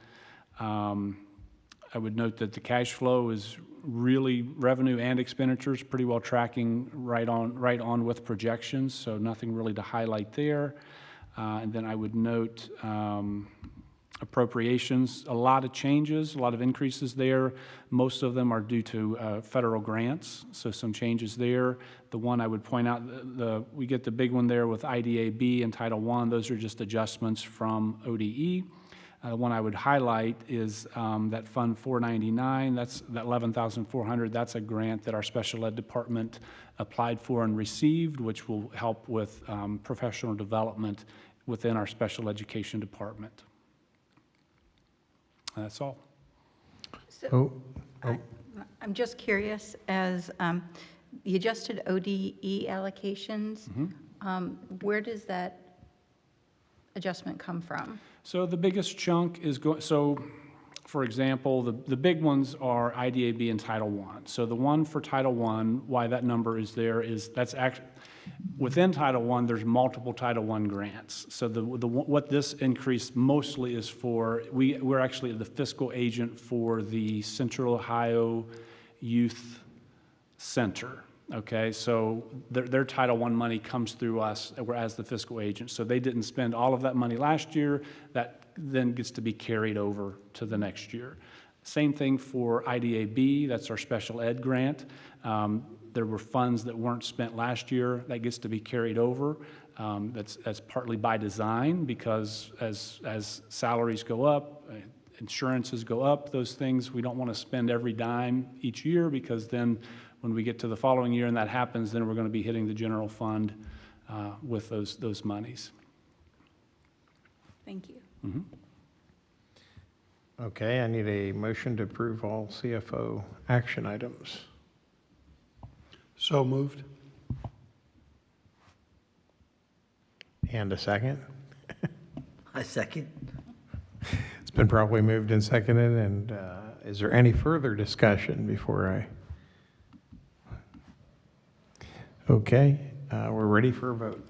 Speaker 2: I would note that the cash flow is really revenue and expenditures pretty well tracking right on with projections, so nothing really to highlight there. And then I would note appropriations, a lot of changes, a lot of increases there. Most of them are due to federal grants, so some changes there. The one I would point out, we get the big one there with IDAB and Title I. Those are just adjustments from ODE. The one I would highlight is that Fund 499, that's that $11,400, that's a grant that our special ed department applied for and received, which will help with professional development within our special education department. That's all.
Speaker 4: So, I'm just curious, as the adjusted ODE allocations, where does that adjustment come from?
Speaker 2: So the biggest chunk is going, so for example, the big ones are IDAB and Title I. So the one for Title I, why that number is there is that's actually, within Title I, there's multiple Title I grants. So what this increase mostly is for, we're actually the fiscal agent for the Central Ohio Youth Center. Okay, so their Title I money comes through us as the fiscal agent. So they didn't spend all of that money last year. That then gets to be carried over to the next year. Same thing for IDAB, that's our special ed grant. There were funds that weren't spent last year, that gets to be carried over. That's partly by design, because as salaries go up, insurances go up, those things, we don't want to spend every dime each year, because then when we get to the following year and that happens, then we're going to be hitting the general fund with those monies.
Speaker 4: Thank you.
Speaker 2: Mm-hmm.
Speaker 1: Okay, I need a motion to approve all CFO action items.
Speaker 10: So moved.
Speaker 1: And a second.
Speaker 3: I second.
Speaker 1: It's been properly moved and seconded, and is there any further discussion before I? Okay, we're ready for a vote.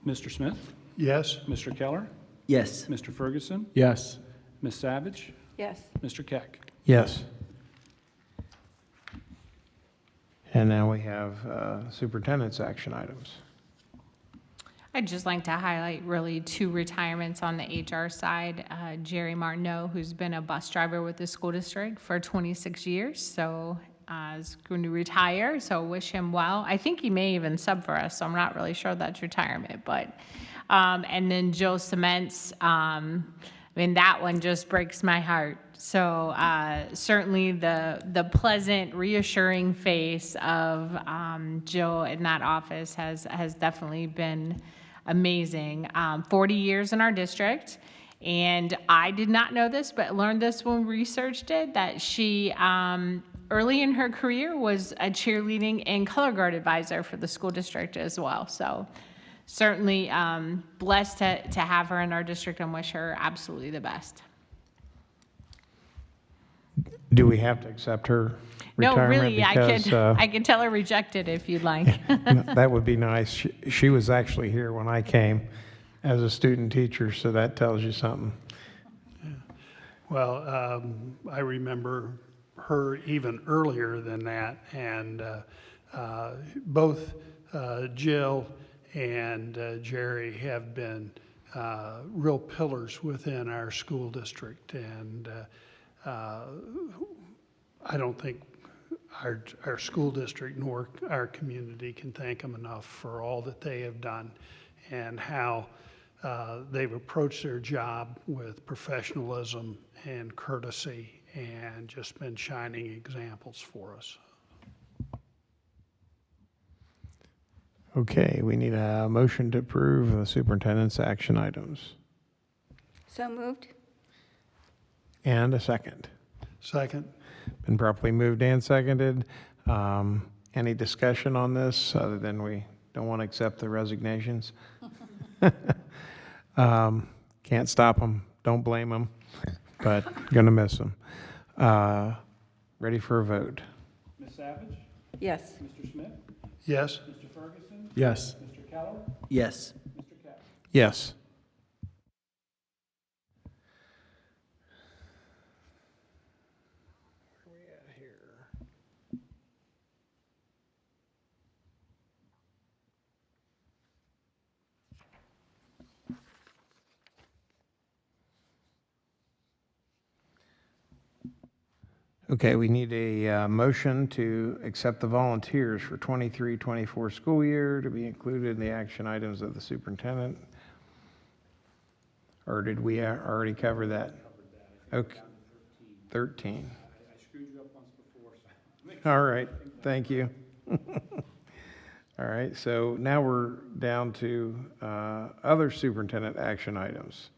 Speaker 2: Mr. Smith?
Speaker 10: Yes.
Speaker 2: Mr. Keller?
Speaker 3: Yes.
Speaker 2: Mr. Ferguson?
Speaker 13: Yes.
Speaker 2: Ms. Savage?
Speaker 4: Yes.
Speaker 2: Mr. Keck?
Speaker 1: Yes. And now we have superintendent's action items.
Speaker 5: I'd just like to highlight really 2 retirements on the HR side. Jerry Martineau, who's been a bus driver with the school district for 26 years, so is going to retire, so wish him well. I think he may even sub for us, so I'm not really sure that's retirement, but, and then Joe Cements, I mean, that one just breaks my heart. So certainly the pleasant, reassuring face of Joe in that office has definitely been amazing. 40 years in our district, and I did not know this, but learned this when we researched it, that she early in her career was a cheerleading and color guard advisor for the school district as well. So certainly blessed to have her in our district and wish her absolutely the best.
Speaker 1: Do we have to accept her
Speaker 5: No,
Speaker 1: retirement?
Speaker 5: really,
Speaker 1: Because,
Speaker 5: I could tell her rejected if you'd like.
Speaker 1: that would be nice. She was actually here when I came as a student teacher, so that tells you something.
Speaker 10: Well, I remember her even earlier than that, and both Jill and Jerry have been real pillars within our school district, and I don't think our school district nor our community can thank them enough for all that they have done and how they've approached their job with professionalism and courtesy, and just been shining examples for us.
Speaker 1: Okay, we need a motion to approve the superintendent's action items.
Speaker 4: So moved?
Speaker 1: And a second.
Speaker 10: Second.
Speaker 1: Been properly moved and seconded. Any discussion on this other than we don't want to accept the resignations? Can't stop them. Don't blame them, but going to miss them. Ready for a vote?
Speaker 2: Ms. Savage?
Speaker 4: Yes.
Speaker 2: Mr. Smith?
Speaker 10: Yes.
Speaker 2: Mr. Ferguson?
Speaker 13: Yes.
Speaker 2: Mr. Keller?
Speaker 3: Yes.
Speaker 2: Mr. Keck?
Speaker 1: Yes. Where are we at here? Okay, we need a motion to accept the volunteers for 23-24 school year to be included in the action items of the superintendent. Or did we already cover that? Okay, 13.
Speaker 2: I screwed you up once before.
Speaker 1: All right, thank you. All right, so now we're down to other superintendent action items.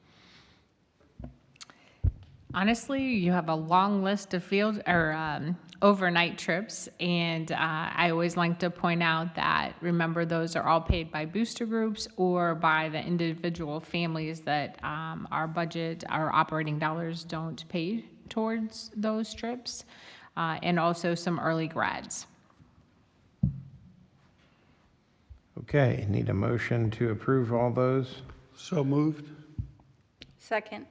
Speaker 5: Honestly, you have a long list of field or overnight trips, and I always like to point out that remember those are all paid by booster groups or by the individual families that our budget, our operating dollars don't pay towards those trips, and also some early grads.
Speaker 1: Okay, need a motion to approve all those?
Speaker 10: So moved.
Speaker 4: Second.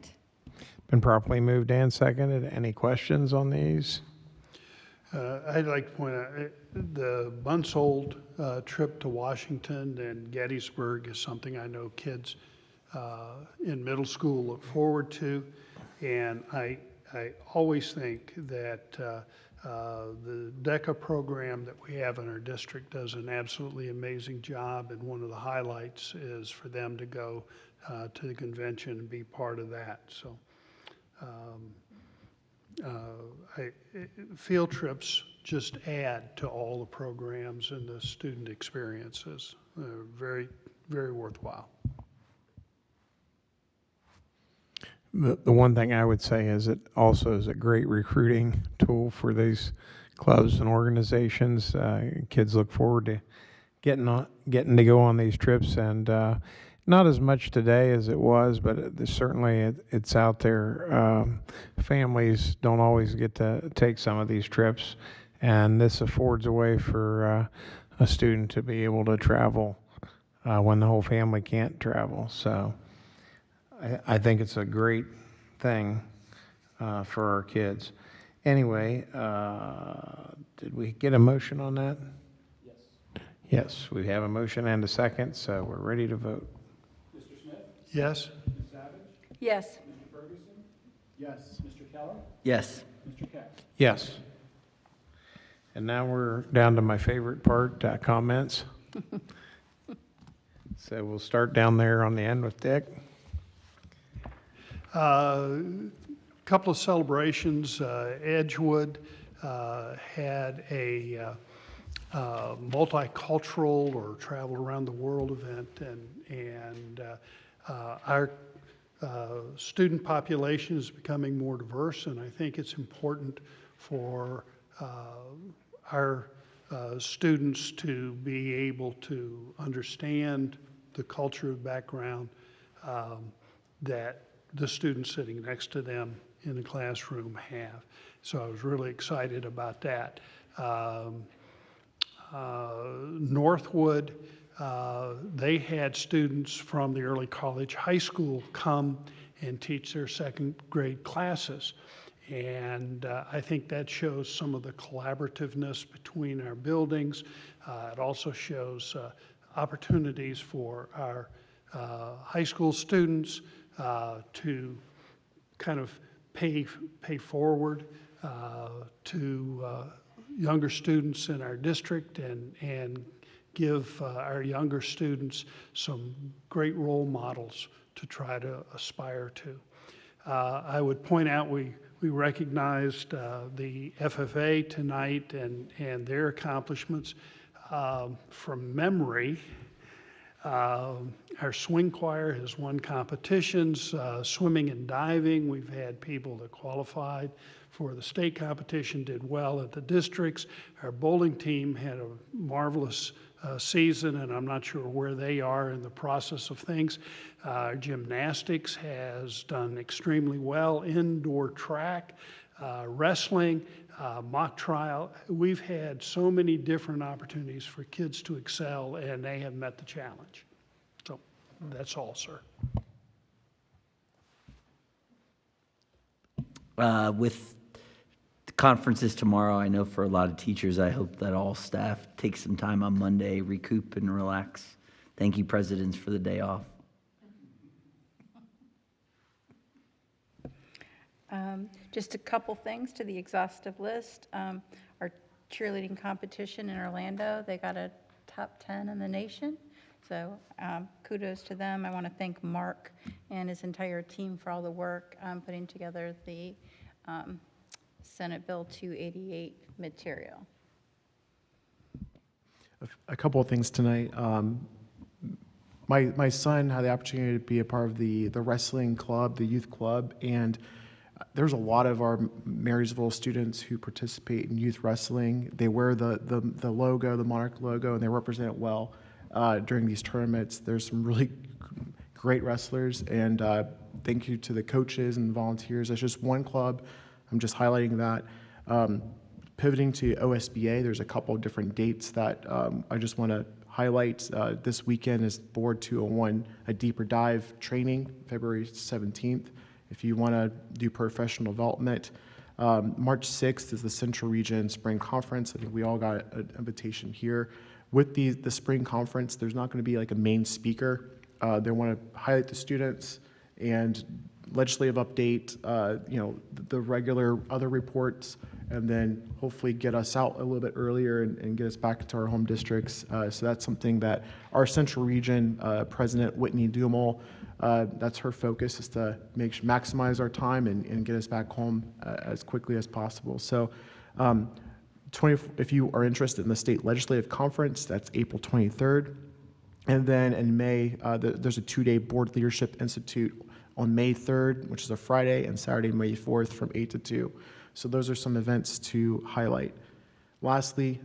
Speaker 1: Been properly moved and seconded. Any questions on these?
Speaker 10: I'd like to point out, the months-old trip to Washington and Gettysburg is something I know kids in middle school look forward to. And I always think that the DECA program that we have in our district does an absolutely amazing job. And one of the highlights is for them to go to the convention and be part of that. So field trips just add to all the programs and the student experiences. Very, very worthwhile.
Speaker 1: The one thing I would say is it also is a great recruiting tool for these clubs and organizations. Kids look forward to getting to go on these trips, and not as much today as it was, but certainly it's out there. Families don't always get to take some of these trips, and this affords a way for a student to be able to travel when the whole family can't travel. So I think it's a great thing for our kids. Anyway, did we get a motion on that? Yes. Yes, we have a motion and a second, so we're ready to vote.
Speaker 10: Mr. Smith? Yes.
Speaker 2: Ms. Savage?
Speaker 4: Yes.
Speaker 2: Mr. Ferguson? Yes. Mr. Keller?
Speaker 3: Yes.
Speaker 2: Mr. Keck?
Speaker 1: Yes. And now we're down to my favorite part, comments. So we'll start down there on the end with Dick.
Speaker 10: Couple of celebrations. Edgewood had a multicultural or travel around the world event, and our student population is becoming more diverse, and I think it's important for our students to be able to understand the culture background that the students sitting next to them in the classroom have. So I was really excited about that. Northwood, they had students from the early college high school come and teach their second grade classes. And I think that shows some of the collaborativeness between our buildings. It also shows opportunities for our high school students to kind of pay forward to younger students in our district and give our younger students some great role models to try to aspire to. I would point out we recognized the FFA tonight and their accomplishments. From memory, our swing choir has won competitions, swimming and diving. We've had people that qualified for the state competition, did well at the districts. Our bowling team had a marvelous season, and I'm not sure where they are in the process of things. Gymnastics has done extremely well, indoor track, wrestling, mock trial. We've had so many different opportunities for kids to excel, and they have met the challenge. So that's all, sir.
Speaker 3: With the conferences tomorrow, I know for a lot of teachers, I hope that all staff take some time on Monday, recoup and relax. Thank you, presidents, for the day off.
Speaker 4: Just a couple things to the exhaustive list. Our cheerleading competition in Orlando, they got a top 10 in the nation. So kudos to them. I want to thank Mark and his entire team for all the work putting together the Senate Bill 288 material.
Speaker 13: A couple of things tonight. My son had the opportunity to be a part of the wrestling club, the youth club, and there's a lot of our Marysville students who participate in youth wrestling. They wear the logo, the Monarch logo, and they represent it well during these tournaments. There's some really great wrestlers, and thank you to the coaches and volunteers. That's just one club. I'm just highlighting that. Pivoting to OSBA, there's a couple of different dates that I just want to highlight. This weekend is Board 201, a deeper dive training, February 17th. If you want to do professional development. March 6th is the Central Region Spring Conference. I think we all got an invitation here. With the spring conference, there's not going to be like a main speaker. They want to highlight the students and legislative update, the regular other reports, and then hopefully get us out a little bit earlier and get us back into our home districts. So that's something that our Central Region President Whitney Dumel, that's her focus, is to maximize our time and get us back home as quickly as possible. So if you are interested in the state legislative conference, that's April 23rd. And then in May, there's a 2-day Board Leadership Institute on May 3rd, which is a Friday, and Saturday, May 4th from 8 to 2. So those are some events to highlight. Lastly,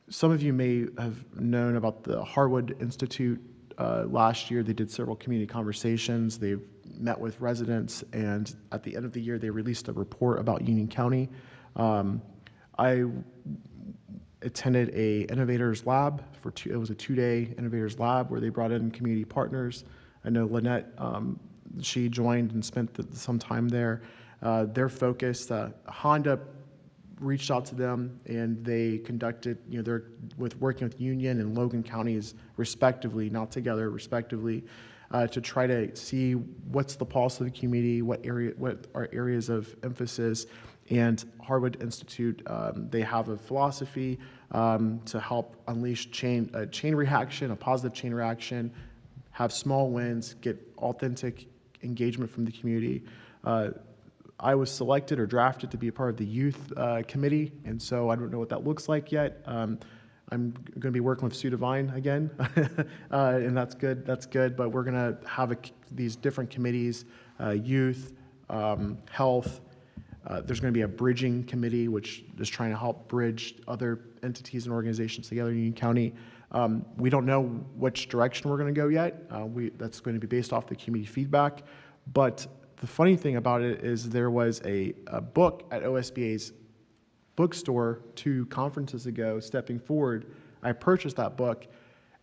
Speaker 13: some of you may have known about the Harwood Institute. Last year, they did several community conversations. They met with residents, and at the end of the year, they released a report about Union County. I attended a Innovators Lab it was a 2-day Innovators Lab where they brought in community partners. I know Lynette, she joined and spent some time there. Their focus, Honda reached out to them, and they conducted, they're working with Union and Logan counties respectively, not together, respectively, to try to see what's the pulse of the community, what are areas of emphasis. And Harwood Institute, they have a philosophy to help unleash a chain reaction, a positive chain reaction, have small wins, get authentic engagement from the community. I was selected or drafted to be a part of the youth committee, and so I don't know what that looks like yet. I'm going to be working with Sue Devine again, and that's good. But we're going to have these different committees, youth, health. There's going to be a bridging committee, which is trying to help bridge other entities and organizations together in Union County. We don't know which direction we're going to go yet. That's going to be based off the community feedback. But the funny thing about it is there was a book at OSBA's bookstore 2 conferences ago, Stepping Forward. I purchased that book.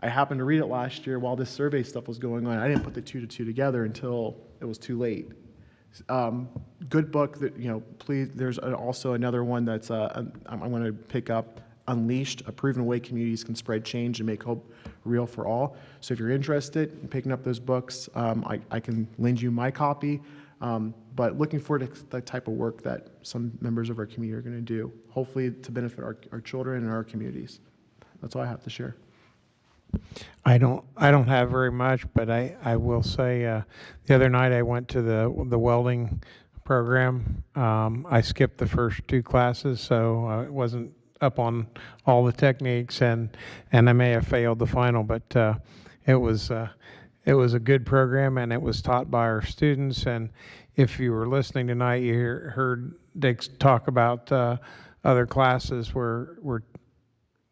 Speaker 13: I happened to read it last year while this survey stuff was going on. I didn't put the 2 to 2 together until it was too late. Good book that, please, there's also another one that's, I'm going to pick up, Unleashed, A Proven Way Communities Can Spread Change and Make Hope Real for All. So if you're interested in picking up those books, I can lend you my copy. But looking forward to the type of work that some members of our community are going to do, hopefully to benefit our children and our communities. That's all I have to share.
Speaker 1: I don't have very much, but I will say the other night I went to the welding program. I skipped the first 2 classes, so I wasn't up on all the techniques, and I may have failed the final, but it was a good program, and it was taught by our students. And if you were listening tonight, you heard Dick talk about other classes where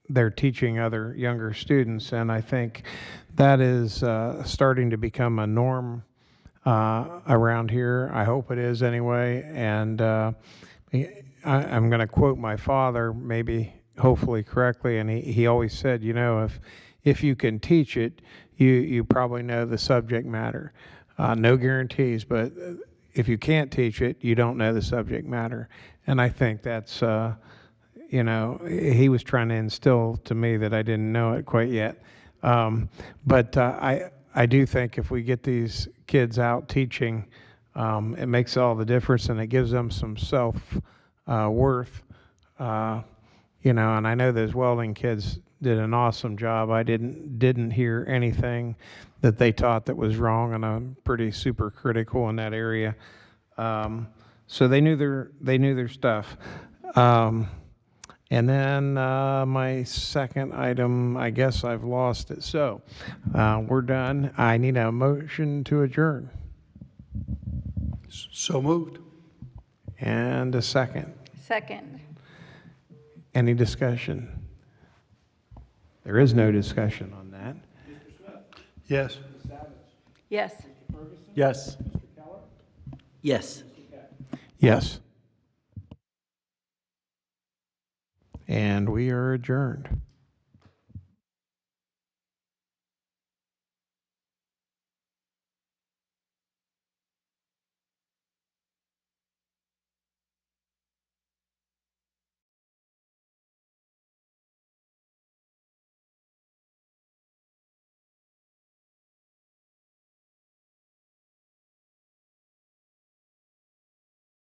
Speaker 1: they're teaching other younger students, and I think that is starting to become a norm around here. I hope it is anyway. And I'm going to quote my father, maybe hopefully correctly, and he always said, if you can teach it, you probably know the subject matter. No guarantees, but if you can't teach it, you don't know the subject matter. And I think that's he was trying to instill to me that I didn't know it quite yet. But I do think if we get these kids out teaching, it makes all the difference, and it gives them some self-worth. And I know those welding kids did an awesome job. I didn't hear anything that they taught that was wrong, and I'm pretty super critical in that area. So they knew their stuff. And then my second item, I guess I've lost it. So we're done. I need a motion to adjourn.
Speaker 10: So moved.
Speaker 1: And a second.
Speaker 4: Second.
Speaker 1: Any discussion? There is no discussion on that.
Speaker 10: Yes.
Speaker 4: Yes.
Speaker 13: Yes.
Speaker 3: Yes.
Speaker 1: Yes. And we are adjourned.